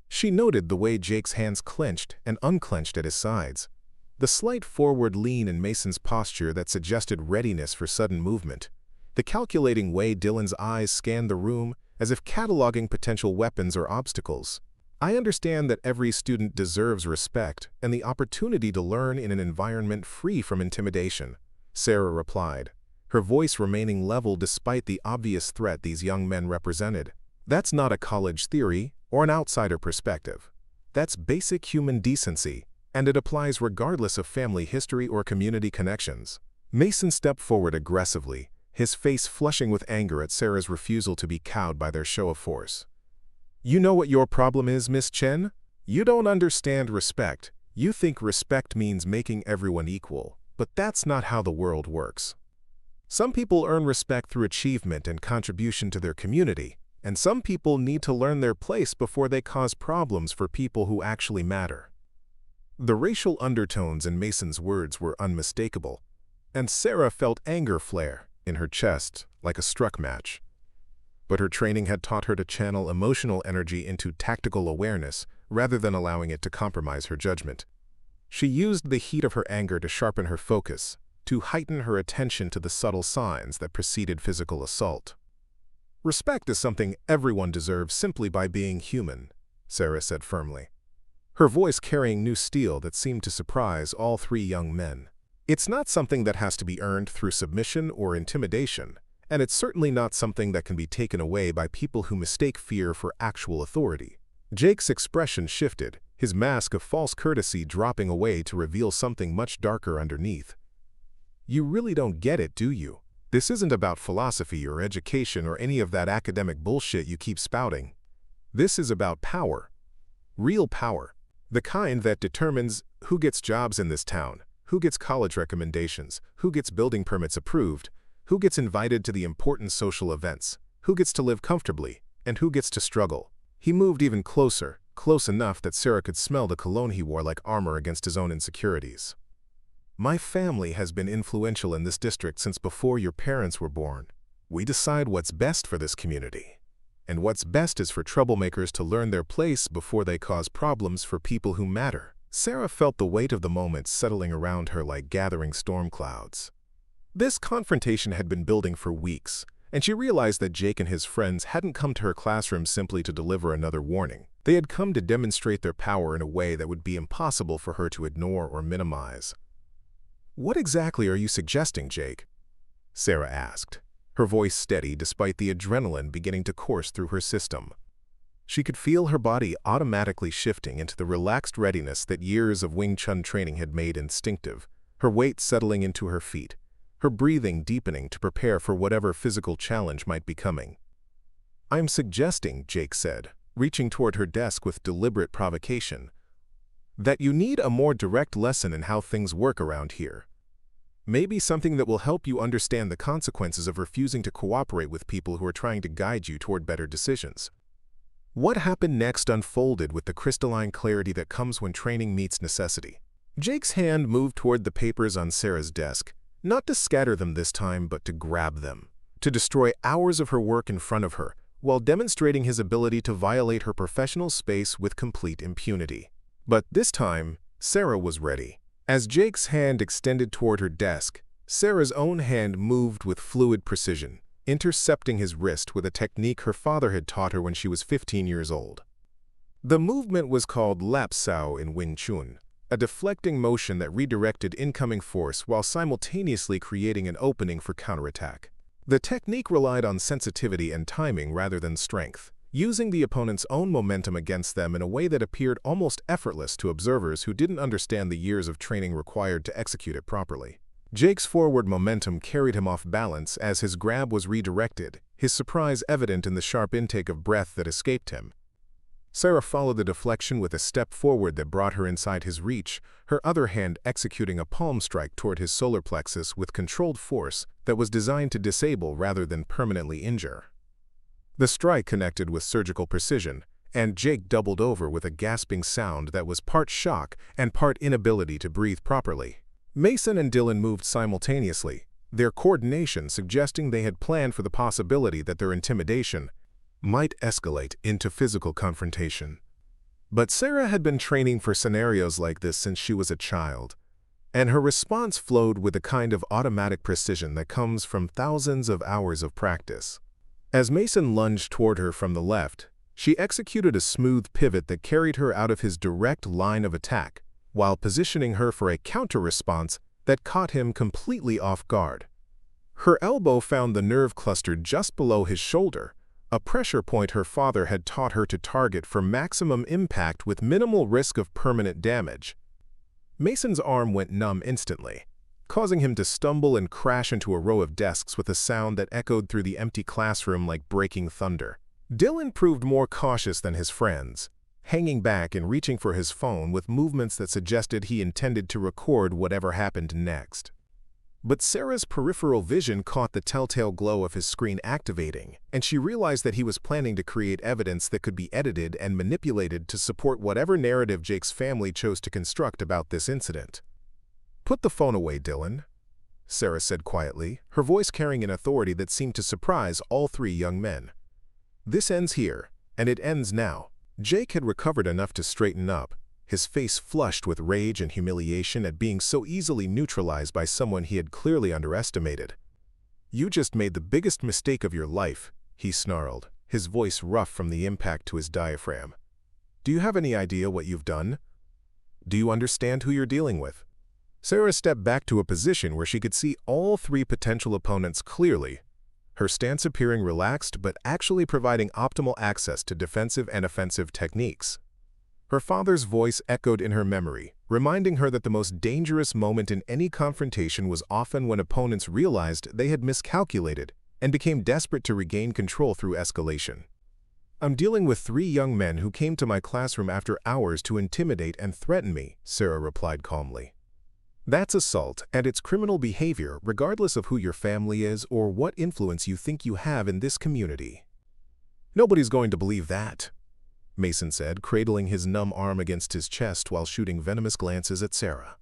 She noted the way Jake's hands clenched and unclenched at his sides, the slight forward lean in Mason's posture that suggested readiness for sudden movement, the calculating way Dylan's eyes scanned the room as if cataloging potential weapons or obstacles. "I understand that every student deserves respect and the opportunity to learn in an environment free from intimidation," Sarah replied, her voice remaining level despite the obvious threat these young men represented. "That's not a college theory or an outsider perspective. That's basic human decency, and it applies regardless of family history or community connections." Mason stepped forward aggressively, his face flushing with anger at Sarah's refusal to be cowed by their show of force. "You know what your problem is, Miss Chen? You don't understand respect. You think respect means making everyone equal, but that's not how the world works. Some people earn respect through achievement and contribution to their community, and some people need to learn their place before they cause problems for people who actually matter." The racial undertones in Mason's words were unmistakable, and Sarah felt anger flare in her chest like a struck match. But her training had taught her to channel emotional energy into tactical awareness rather than allowing it to compromise her judgment. She used the heat of her anger to sharpen her focus, to heighten her attention to the subtle signs that preceded physical assault. "Respect is something everyone deserves simply by being human," Sarah said firmly, her voice carrying new steel that seemed to surprise all three young men. "It's not something that has to be earned through submission or intimidation, and it's certainly not something that can be taken away by people who mistake fear for actual authority." Jake's expression shifted, his mask of false courtesy dropping away to reveal something much darker underneath. "You really don't get it, do you? This isn't about philosophy or education or any of that academic bullshit you keep spouting. This is about power. Real power. The kind that determines who gets jobs in this town, who gets college recommendations, who gets building permits approved, who gets invited to the important social events, who gets to live comfortably, and who gets to struggle." He moved even closer, close enough that Sarah could smell the cologne he wore like armor against his own insecurities. "My family has been influential in this district since before your parents were born. We decide what's best for this community. And what's best is for troublemakers to learn their place before they cause problems for people who matter." Sarah felt the weight of the moment settling around her like gathering storm clouds. This confrontation had been building for weeks, and she realized that Jake and his friends hadn't come to her classroom simply to deliver another warning. They had come to demonstrate their power in a way that would be impossible for her to ignore or minimize. "What exactly are you suggesting, Jake?" Sarah asked, her voice steady despite the adrenaline beginning to course through her system. She could feel her body automatically shifting into the relaxed readiness that years of Wing Chun training had made instinctive, her weight settling into her feet, her breathing deepening to prepare for whatever physical challenge might be coming. "I'm suggesting," Jake said, reaching toward her desk with deliberate provocation, "that you need a more direct lesson in how things work around here. Maybe something that will help you understand the consequences of refusing to cooperate with people who are trying to guide you toward better decisions." What happened next unfolded with the crystalline clarity that comes when training meets necessity. Jake's hand moved toward the papers on Sarah's desk, not to scatter them this time, but to grab them, to destroy hours of her work in front of her, while demonstrating his ability to violate her professional space with complete impunity. But this time, Sarah was ready. As Jake's hand extended toward her desk, Sarah's own hand moved with fluid precision, intercepting his wrist with a technique her father had taught her when she was 15 years old. The movement was called Lap Sao in Wing Chun, a deflecting motion that redirected incoming force while simultaneously creating an opening for counterattack. The technique relied on sensitivity and timing rather than strength, using the opponent's own momentum against them in a way that appeared almost effortless to observers who didn't understand the years of training required to execute it properly. Jake's forward momentum carried him off balance as his grab was redirected, his surprise evident in the sharp intake of breath that escaped him. Sarah followed the deflection with a step forward that brought her inside his reach, her other hand executing a palm strike toward his solar plexus with controlled force that was designed to disable rather than permanently injure. The strike connected with surgical precision, and Jake doubled over with a gasping sound that was part shock and part inability to breathe properly. Mason and Dylan moved simultaneously, their coordination suggesting they had planned for the possibility that their intimidation might escalate into physical confrontation. But Sarah had been training for scenarios like this since she was a child, and her response flowed with the kind of automatic precision that comes from thousands of hours of practice. As Mason lunged toward her from the left, she executed a smooth pivot that carried her out of his direct line of attack, while positioning her for a counter-response that caught him completely off guard. Her elbow found the nerve cluster just below his shoulder, a pressure point her father had taught her to target for maximum impact with minimal risk of permanent damage. Mason's arm went numb instantly, causing him to stumble and crash into a row of desks with a sound that echoed through the empty classroom like breaking thunder. Dylan proved more cautious than his friends, hanging back and reaching for his phone with movements that suggested he intended to record whatever happened next. But Sarah's peripheral vision caught the telltale glow of his screen activating, and she realized that he was planning to create evidence that could be edited and manipulated to support whatever narrative Jake's family chose to construct about this incident. "Put the phone away, Dylan," Sarah said quietly, her voice carrying an authority that seemed to surprise all three young men. "This ends here, and it ends now." Jake had recovered enough to straighten up, his face flushed with rage and humiliation at being so easily neutralized by someone he had clearly underestimated. "You just made the biggest mistake of your life," he snarled, his voice rough from the impact to his diaphragm. "Do you have any idea what you've done? Do you understand who you're dealing with?" Sarah stepped back to a position where she could see all three potential opponents clearly, her stance appearing relaxed but actually providing optimal access to defensive and offensive techniques. Her father's voice echoed in her memory, reminding her that the most dangerous moment in any confrontation was often when opponents realized they had miscalculated and became desperate to regain control through escalation. "I'm dealing with three young men who came to my classroom after hours to intimidate and threaten me," Sarah replied calmly. "That's assault, and it's criminal behavior regardless of who your family is or what influence you think you have in this community." "Nobody's going to believe that," Mason said, cradling his numb arm against his chest while shooting venomous glances at Sarah.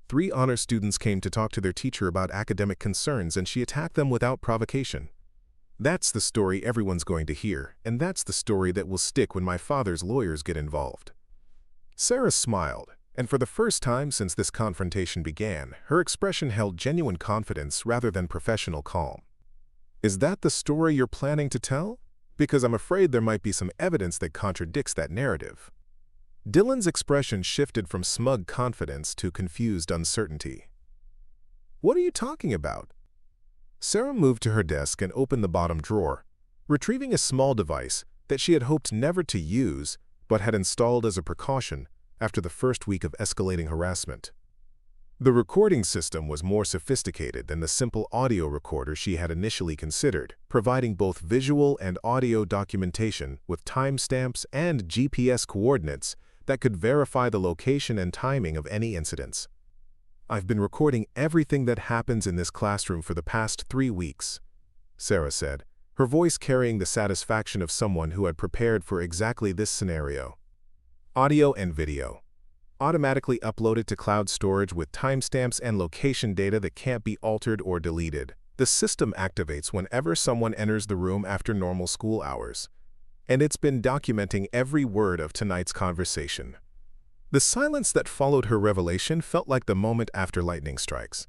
"Three honor students came to talk to their teacher about academic concerns, and she attacked them without provocation. That's the story everyone's going to hear, and that's the story that will stick when my father's lawyers get involved." Sarah smiled, and for the first time since this confrontation began, her expression held genuine confidence rather than professional calm. "Is that the story you're planning to tell? Because I'm afraid there might be some evidence that contradicts that narrative." Dylan's expression shifted from smug confidence to confused uncertainty. "What are you talking about?" Sarah moved to her desk and opened the bottom drawer, retrieving a small device that she had hoped never to use but had installed as a precaution after the first week of escalating harassment. The recording system was more sophisticated than the simple audio recorder she had initially considered, providing both visual and audio documentation with timestamps and GPS coordinates that could verify the location and timing of any incidents. "I've been recording everything that happens in this classroom for the past 3 weeks," Sarah said, her voice carrying the satisfaction of someone who had prepared for exactly this scenario. Audio and video. Automatically uploaded to cloud storage with timestamps and location data that can't be altered or deleted. The system activates whenever someone enters the room after normal school hours. And it's been documenting every word of tonight's conversation. The silence that followed her revelation felt like the moment after lightning strikes,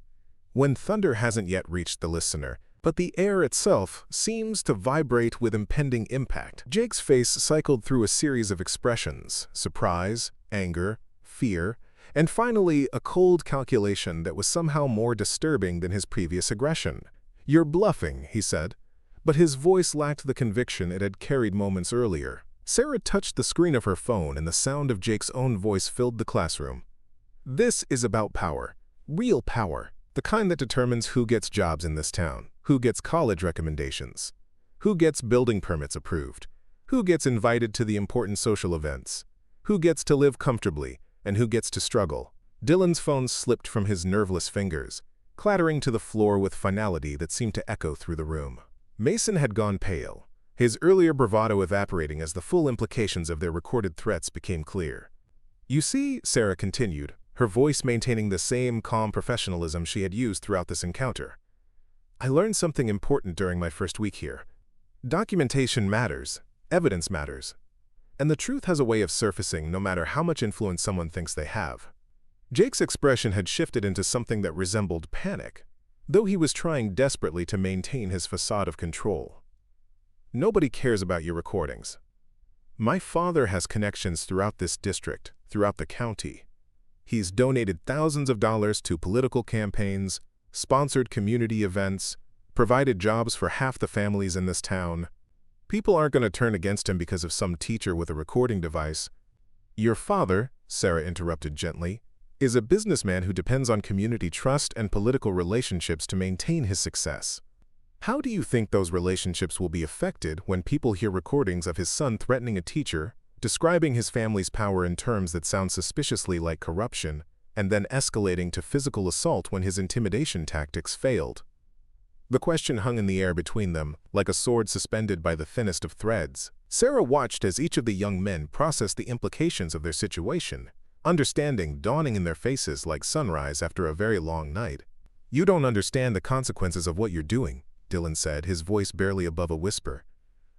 when thunder hasn't yet reached the listener, but the air itself seems to vibrate with impending impact. Jake's face cycled through a series of expressions: surprise, anger, fear, and finally a cold calculation that was somehow more disturbing than his previous aggression. "You're bluffing," he said, but his voice lacked the conviction it had carried moments earlier. Sarah touched the screen of her phone and the sound of Jake's own voice filled the classroom. "This is about power. Real power. The kind that determines who gets jobs in this town, who gets college recommendations, who gets building permits approved, who gets invited to the important social events, who gets to live comfortably, and who gets to struggle." Dylan's phone slipped from his nerveless fingers, clattering to the floor with finality that seemed to echo through the room. Mason had gone pale, his earlier bravado evaporating as the full implications of their recorded threats became clear. "You see," Sarah continued, her voice maintaining the same calm professionalism she had used throughout this encounter, "I learned something important during my first week here. Documentation matters, evidence matters, and the truth has a way of surfacing no matter how much influence someone thinks they have." Jake's expression had shifted into something that resembled panic, though he was trying desperately to maintain his facade of control. "Nobody cares about your recordings. My father has connections throughout this district, throughout the county. He's donated thousands of dollars to political campaigns, sponsored community events, provided jobs for half the families in this town. People aren't going to turn against him because of some teacher with a recording device." "Your father," Sarah interrupted gently, "is a businessman who depends on community trust and political relationships to maintain his success. How do you think those relationships will be affected when people hear recordings of his son threatening a teacher, describing his family's power in terms that sound suspiciously like corruption, and then escalating to physical assault when his intimidation tactics failed?" The question hung in the air between them, like a sword suspended by the thinnest of threads. Sarah watched as each of the young men processed the implications of their situation, understanding dawning in their faces like sunrise after a very long night. "You don't understand the consequences of what you're doing," Dylan said, his voice barely above a whisper.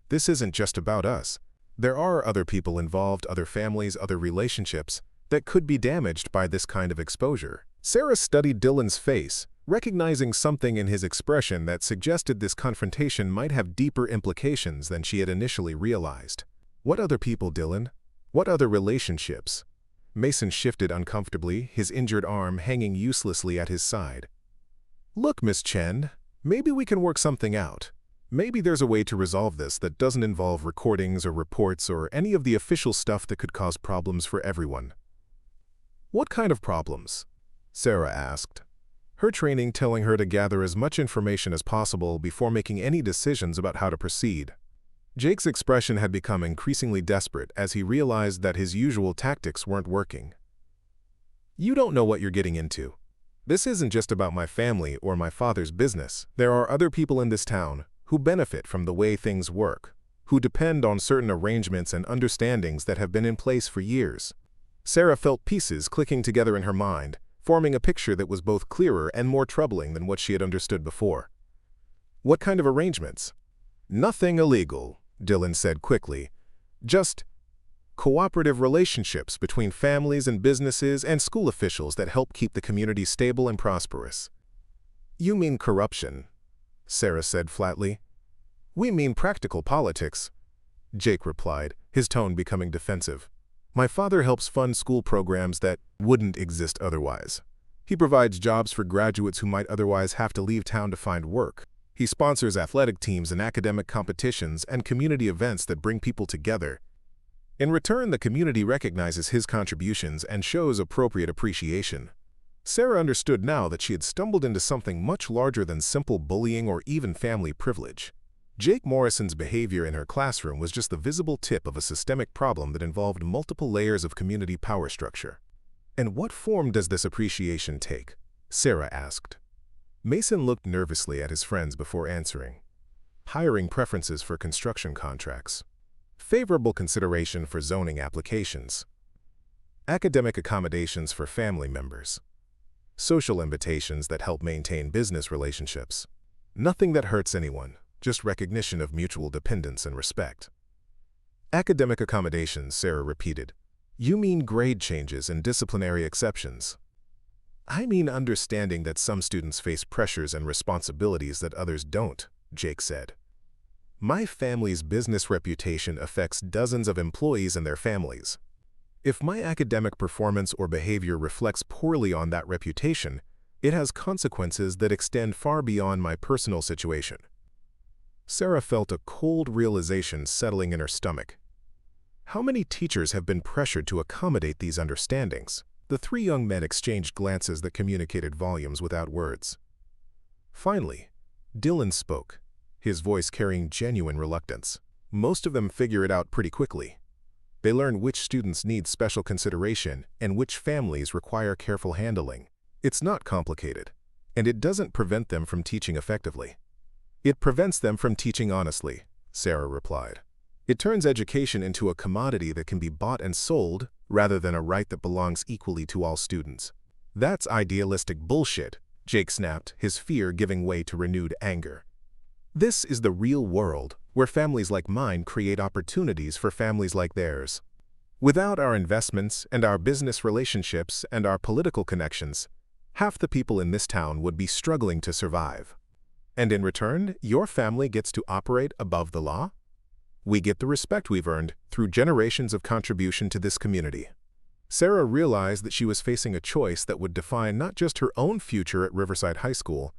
"This isn't just about us. There are other people involved, other families, other relationships, that could be damaged by this kind of exposure." Sarah studied Dylan's face, recognizing something in his expression that suggested this confrontation might have deeper implications than she had initially realized. "What other people, Dylan? What other relationships?" Mason shifted uncomfortably, his injured arm hanging uselessly at his side. "Look, Miss Chen, maybe we can work something out. Maybe there's a way to resolve this that doesn't involve recordings or reports or any of the official stuff that could cause problems for everyone." "What kind of problems?" Sarah asked, her training telling her to gather as much information as possible before making any decisions about how to proceed. Jake's expression had become increasingly desperate as he realized that his usual tactics weren't working. "You don't know what you're getting into. This isn't just about my family or my father's business. There are other people in this town who benefit from the way things work, who depend on certain arrangements and understandings that have been in place for years." Sarah felt pieces clicking together in her mind, forming a picture that was both clearer and more troubling than what she had understood before. "What kind of arrangements?" "Nothing illegal," Dylan said quickly. "Just cooperative relationships between families and businesses and school officials that help keep the community stable and prosperous." "You mean corruption," Sarah said flatly. "We mean practical politics," Jake replied, his tone becoming defensive. "My father helps fund school programs that wouldn't exist otherwise. He provides jobs for graduates who might otherwise have to leave town to find work. He sponsors athletic teams and academic competitions and community events that bring people together. In return, the community recognizes his contributions and shows appropriate appreciation." Sarah understood now that she had stumbled into something much larger than simple bullying or even family privilege. Jake Morrison's behavior in her classroom was just the visible tip of a systemic problem that involved multiple layers of community power structure. "And what form does this appreciation take?" Sarah asked. Mason looked nervously at his friends before answering. hiring preferences for construction contracts, favorable consideration for zoning applications, academic accommodations for family members, social invitations that help maintain business relationships. Nothing that hurts anyone, just recognition of mutual dependence and respect. Academic accommodations, Sarah repeated. You mean grade changes and disciplinary exceptions? I mean understanding that some students face pressures and responsibilities that others don't, Jake said. My family's business reputation affects dozens of employees and their families. If my academic performance or behavior reflects poorly on that reputation, it has consequences that extend far beyond my personal situation. Sarah felt a cold realization settling in her stomach. How many teachers have been pressured to accommodate these understandings? The three young men exchanged glances that communicated volumes without words. Finally, Dylan spoke, his voice carrying genuine reluctance. Most of them figure it out pretty quickly. They learn which students need special consideration and which families require careful handling. It's not complicated, and it doesn't prevent them from teaching effectively. It prevents them from teaching honestly, Sarah replied. It turns education into a commodity that can be bought and sold rather than a right that belongs equally to all students. That's idealistic bullshit, Jake snapped, his fear giving way to renewed anger. This is the real world, where families like mine create opportunities for families like theirs. Without our investments and our business relationships and our political connections, half the people in this town would be struggling to survive. And in return, your family gets to operate above the law? We get the respect we've earned through generations of contribution to this community. Sarah realized that she was facing a choice that would define not just her own future at Riverside High School,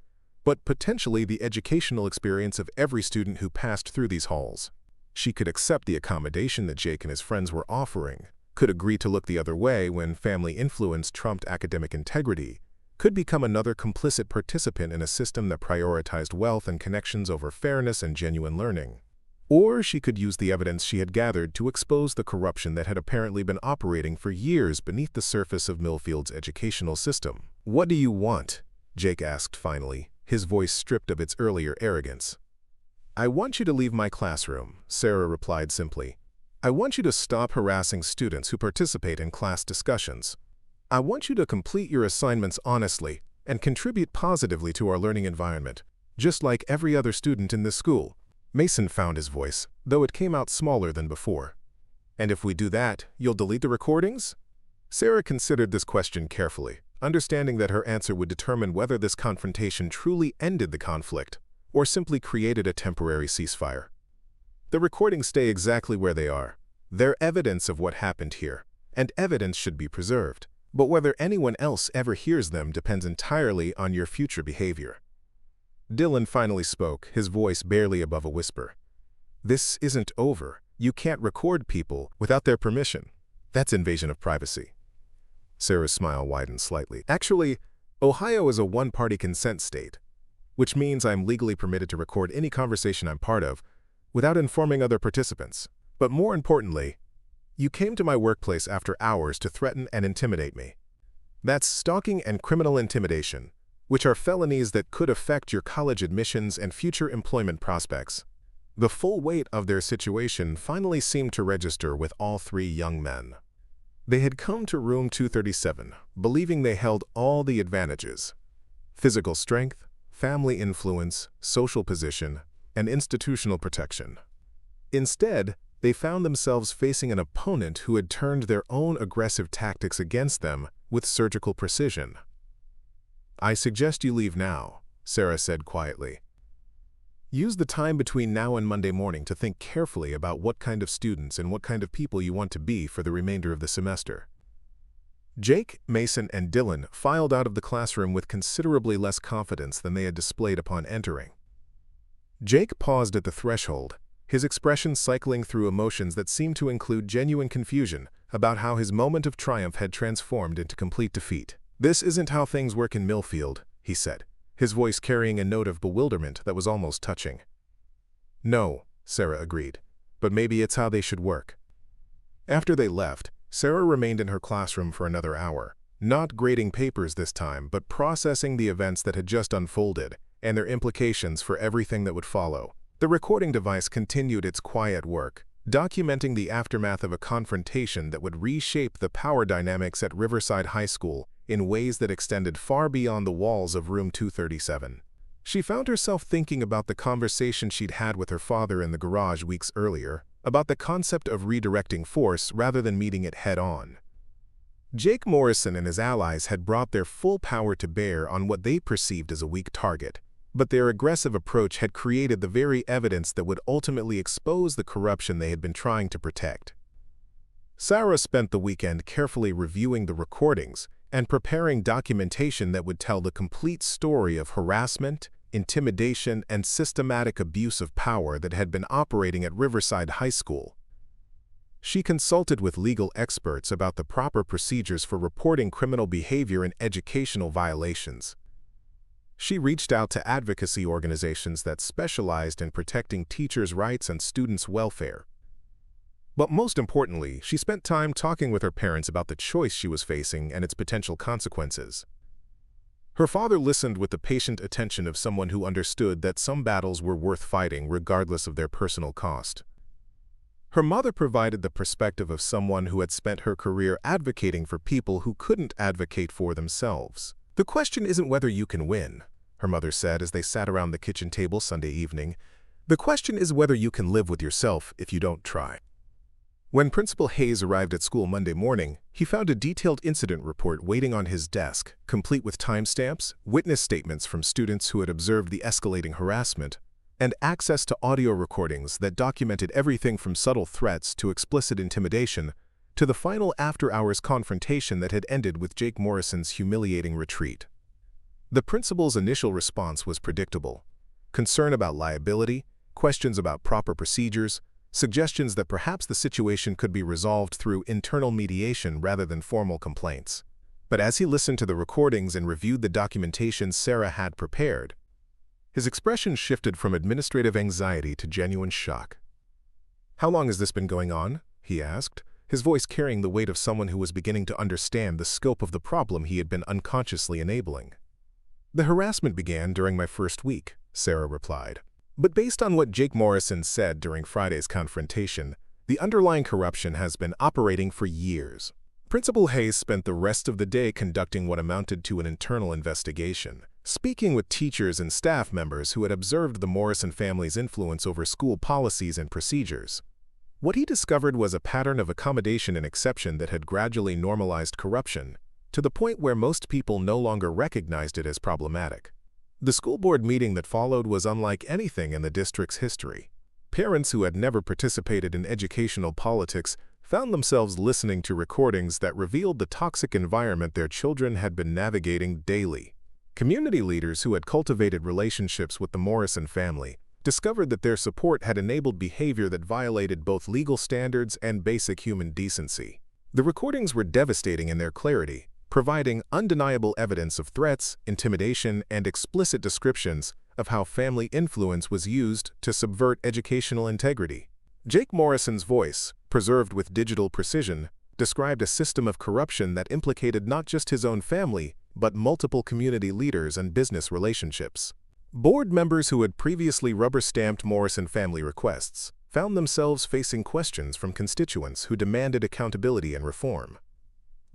but potentially the educational experience of every student who passed through these halls. She could accept the accommodation that Jake and his friends were offering, could agree to look the other way when family influence trumped academic integrity, could become another complicit participant in a system that prioritized wealth and connections over fairness and genuine learning. Or she could use the evidence she had gathered to expose the corruption that had apparently been operating for years beneath the surface of Millfield's educational system. What do you want? Jake asked finally, his voice stripped of its earlier arrogance. I want you to leave my classroom, Sarah replied simply. I want you to stop harassing students who participate in class discussions. I want you to complete your assignments honestly and contribute positively to our learning environment, just like every other student in this school. Mason found his voice, though it came out smaller than before. And if we do that, you'll delete the recordings? Sarah considered this question carefully, understanding that her answer would determine whether this confrontation truly ended the conflict or simply created a temporary ceasefire. The recordings stay exactly where they are. They're evidence of what happened here, and evidence should be preserved. But whether anyone else ever hears them depends entirely on your future behavior. Dylan finally spoke, his voice barely above a whisper. This isn't over. You can't record people without their permission. That's invasion of privacy. Sarah's smile widened slightly. Actually, Ohio is a one-party consent state, which means I'm legally permitted to record any conversation I'm part of without informing other participants. But more importantly, you came to my workplace after hours to threaten and intimidate me. That's stalking and criminal intimidation, which are felonies that could affect your college admissions and future employment prospects. The full weight of their situation finally seemed to register with all three young men. They had come to room 237, believing they held all the advantages: physical strength, family influence, social position, and institutional protection. Instead, they found themselves facing an opponent who had turned their own aggressive tactics against them with surgical precision. I suggest you leave now, Sarah said quietly. Use the time between now and Monday morning to think carefully about what kind of students and what kind of people you want to be for the remainder of the semester. Jake, Mason, and Dylan filed out of the classroom with considerably less confidence than they had displayed upon entering. Jake paused at the threshold, his expression cycling through emotions that seemed to include genuine confusion about how his moment of triumph had transformed into complete defeat. This isn't how things work in Millfield, he said, his voice carrying a note of bewilderment that was almost touching. No, Sarah agreed, but maybe it's how they should work. After they left, Sarah remained in her classroom for another hour, not grading papers this time, but processing the events that had just unfolded and their implications for everything that would follow. The recording device continued its quiet work, documenting the aftermath of a confrontation that would reshape the power dynamics at Riverside High School in ways that extended far beyond the walls of room 237. She found herself thinking about the conversation she'd had with her father in the garage weeks earlier, about the concept of redirecting force rather than meeting it head-on. Jake Morrison and his allies had brought their full power to bear on what they perceived as a weak target, but their aggressive approach had created the very evidence that would ultimately expose the corruption they had been trying to protect. Sarah spent the weekend carefully reviewing the recordings and preparing documentation that would tell the complete story of harassment, intimidation, and systematic abuse of power that had been operating at Riverside High School. She consulted with legal experts about the proper procedures for reporting criminal behavior and educational violations. She reached out to advocacy organizations that specialized in protecting teachers' rights and students' welfare. But most importantly, she spent time talking with her parents about the choice she was facing and its potential consequences. Her father listened with the patient attention of someone who understood that some battles were worth fighting regardless of their personal cost. Her mother provided the perspective of someone who had spent her career advocating for people who couldn't advocate for themselves. "The question isn't whether you can win," her mother said as they sat around the kitchen table Sunday evening. "The question is whether you can live with yourself if you don't try." When Principal Hayes arrived at school Monday morning, he found a detailed incident report waiting on his desk, complete with timestamps, witness statements from students who had observed the escalating harassment, and access to audio recordings that documented everything from subtle threats to explicit intimidation to the final after-hours confrontation that had ended with Jake Morrison's humiliating retreat. The principal's initial response was predictable: concern about liability, questions about proper procedures, suggestions that perhaps the situation could be resolved through internal mediation rather than formal complaints. But as he listened to the recordings and reviewed the documentation Sarah had prepared, his expression shifted from administrative anxiety to genuine shock. "How long has this been going on?" he asked, his voice carrying the weight of someone who was beginning to understand the scope of the problem he had been unconsciously enabling. "The harassment began during my first week," Sarah replied. "But based on what Jake Morrison said during Friday's confrontation, the underlying corruption has been operating for years." Principal Hayes spent the rest of the day conducting what amounted to an internal investigation, speaking with teachers and staff members who had observed the Morrison family's influence over school policies and procedures. What he discovered was a pattern of accommodation and exception that had gradually normalized corruption, to the point where most people no longer recognized it as problematic. The school board meeting that followed was unlike anything in the district's history. Parents who had never participated in educational politics found themselves listening to recordings that revealed the toxic environment their children had been navigating daily. Community leaders who had cultivated relationships with the Morrison family discovered that their support had enabled behavior that violated both legal standards and basic human decency. The recordings were devastating in their clarity, providing undeniable evidence of threats, intimidation, and explicit descriptions of how family influence was used to subvert educational integrity. Jake Morrison's voice, preserved with digital precision, described a system of corruption that implicated not just his own family, but multiple community leaders and business relationships. Board members who had previously rubber-stamped Morrison family requests found themselves facing questions from constituents who demanded accountability and reform.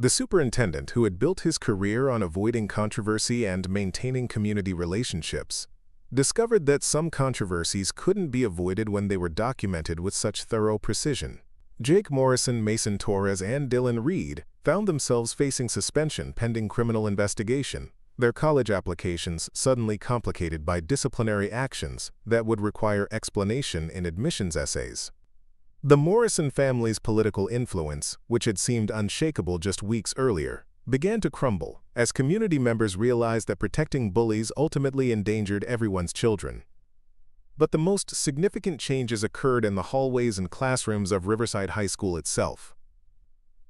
The superintendent, who had built his career on avoiding controversy and maintaining community relationships, discovered that some controversies couldn't be avoided when they were documented with such thorough precision. Jake Morrison, Mason Torres, and Dylan Reed found themselves facing suspension pending criminal investigation, their college applications suddenly complicated by disciplinary actions that would require explanation in admissions essays. The Morrison family's political influence, which had seemed unshakable just weeks earlier, began to crumble as community members realized that protecting bullies ultimately endangered everyone's children. But the most significant changes occurred in the hallways and classrooms of Riverside High School itself.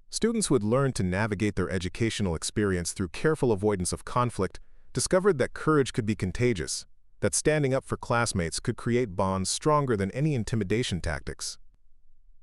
Students who had learned to navigate their educational experience through careful avoidance of conflict discovered that courage could be contagious, that standing up for classmates could create bonds stronger than any intimidation tactics.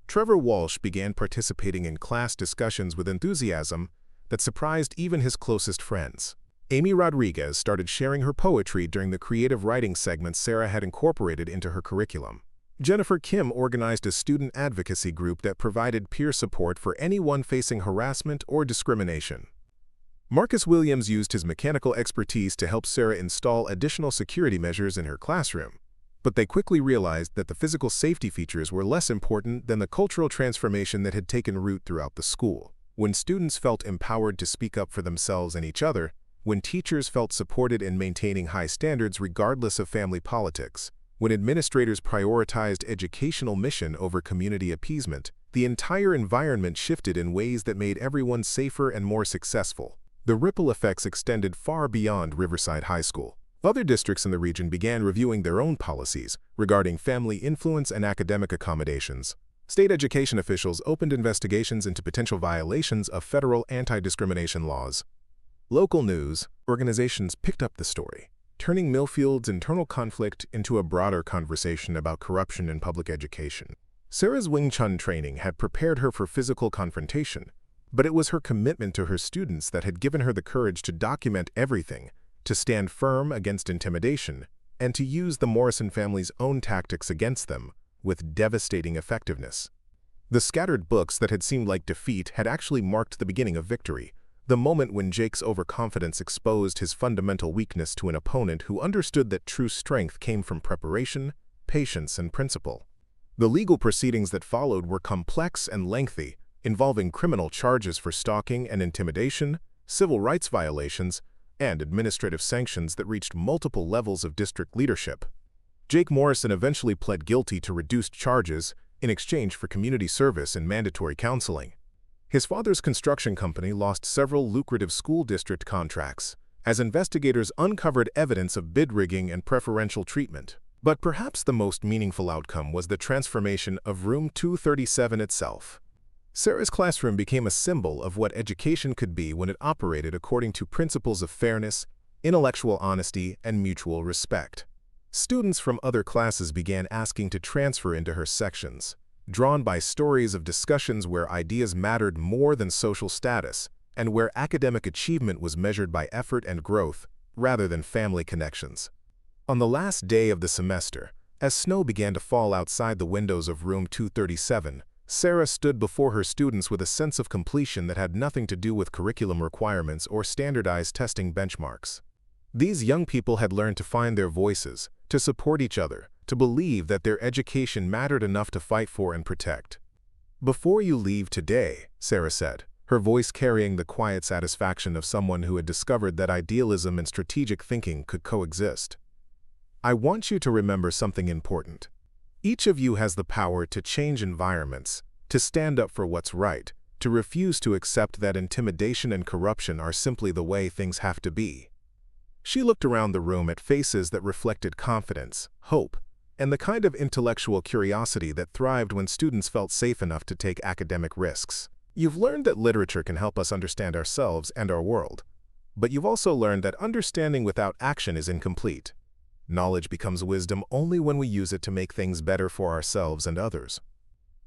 Trevor Walsh began participating in class discussions with enthusiasm that surprised even his closest friends. Amy Rodriguez started sharing her poetry during the creative writing segments Sarah had incorporated into her curriculum. Jennifer Kim organized a student advocacy group that provided peer support for anyone facing harassment or discrimination. Marcus Williams used his mechanical expertise to help Sarah install additional security measures in her classroom. But they quickly realized that the physical safety features were less important than the cultural transformation that had taken root throughout the school. When students felt empowered to speak up for themselves and each other, when teachers felt supported in maintaining high standards regardless of family politics, when administrators prioritized educational mission over community appeasement, the entire environment shifted in ways that made everyone safer and more successful. The ripple effects extended far beyond Riverside High School. Other districts in the region began reviewing their own policies regarding family influence and academic accommodations. State education officials opened investigations into potential violations of federal anti-discrimination laws. Local news organizations picked up the story, turning Millfield's internal conflict into a broader conversation about corruption in public education. Sarah's Wing Chun training had prepared her for physical confrontation, but it was her commitment to her students that had given her the courage to document everything, to stand firm against intimidation, and to use the Morrison family's own tactics against them with devastating effectiveness. The scattered books that had seemed like defeat had actually marked the beginning of victory, the moment when Jake's overconfidence exposed his fundamental weakness to an opponent who understood that true strength came from preparation, patience, and principle. The legal proceedings that followed were complex and lengthy, involving criminal charges for stalking and intimidation, civil rights violations, and administrative sanctions that reached multiple levels of district leadership. Jake Morrison eventually pled guilty to reduced charges in exchange for community service and mandatory counseling. His father's construction company lost several lucrative school district contracts as investigators uncovered evidence of bid rigging and preferential treatment. But perhaps the most meaningful outcome was the transformation of Room 237 itself. Sarah's classroom became a symbol of what education could be when it operated according to principles of fairness, intellectual honesty, and mutual respect. Students from other classes began asking to transfer into her sections, drawn by stories of discussions where ideas mattered more than social status and where academic achievement was measured by effort and growth rather than family connections. On the last day of the semester, as snow began to fall outside the windows of Room 237, Sarah stood before her students with a sense of completion that had nothing to do with curriculum requirements or standardized testing benchmarks. These young people had learned to find their voices, to support each other, to believe that their education mattered enough to fight for and protect. "Before you leave today," Sarah said, her voice carrying the quiet satisfaction of someone who had discovered that idealism and strategic thinking could coexist, "I want you to remember something important. Each of you has the power to change environments, to stand up for what's right, to refuse to accept that intimidation and corruption are simply the way things have to be." She looked around the room at faces that reflected confidence, hope, and the kind of intellectual curiosity that thrived when students felt safe enough to take academic risks. "You've learned that literature can help us understand ourselves and our world, but you've also learned that understanding without action is incomplete. Knowledge becomes wisdom only when we use it to make things better for ourselves and others."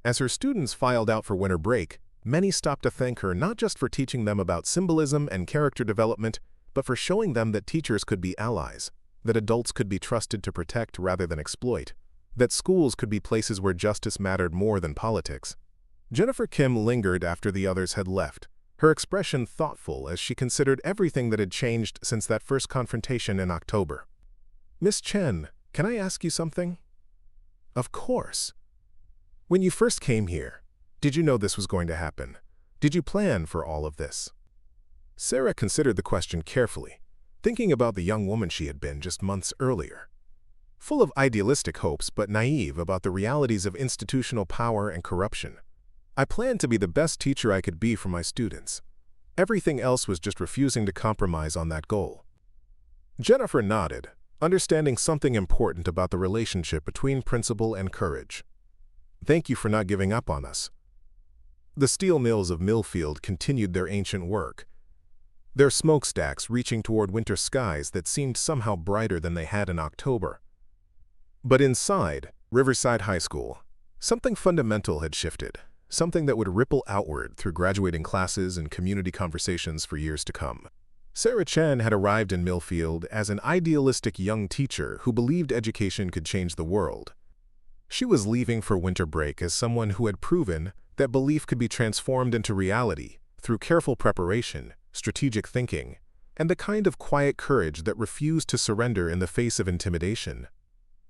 As her students filed out for winter break, many stopped to thank her not just for teaching them about symbolism and character development, but for showing them that teachers could be allies, that adults could be trusted to protect rather than exploit, that schools could be places where justice mattered more than politics. Jennifer Kim lingered after the others had left, her expression thoughtful as she considered everything that had changed since that first confrontation in October. "Miss Chen, can I ask you something?" "Of course." "When you first came here, did you know this was going to happen? Did you plan for all of this?" Sarah considered the question carefully, thinking about the young woman she had been just months earlier. Full of idealistic hopes but naive about the realities of institutional power and corruption. "I planned to be the best teacher I could be for my students. Everything else was just refusing to compromise on that goal." Jennifer nodded, understanding something important about the relationship between principle and courage. "Thank you for not giving up on us." The steel mills of Millfield continued their ancient work, their smokestacks reaching toward winter skies that seemed somehow brighter than they had in October. But inside Riverside High School, something fundamental had shifted, something that would ripple outward through graduating classes and community conversations for years to come. Sarah Chen had arrived in Millfield as an idealistic young teacher who believed education could change the world. She was leaving for winter break as someone who had proven that belief could be transformed into reality through careful preparation, strategic thinking, and the kind of quiet courage that refused to surrender in the face of intimidation.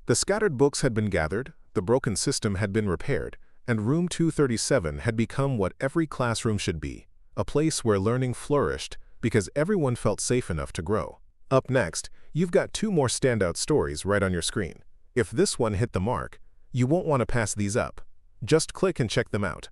The scattered books had been gathered, the broken system had been repaired, and Room 237 had become what every classroom should be, a place where learning flourished because everyone felt safe enough to grow. Up next, you've got 2 more standout stories right on your screen. If this one hit the mark, you won't want to pass these up. Just click and check them out.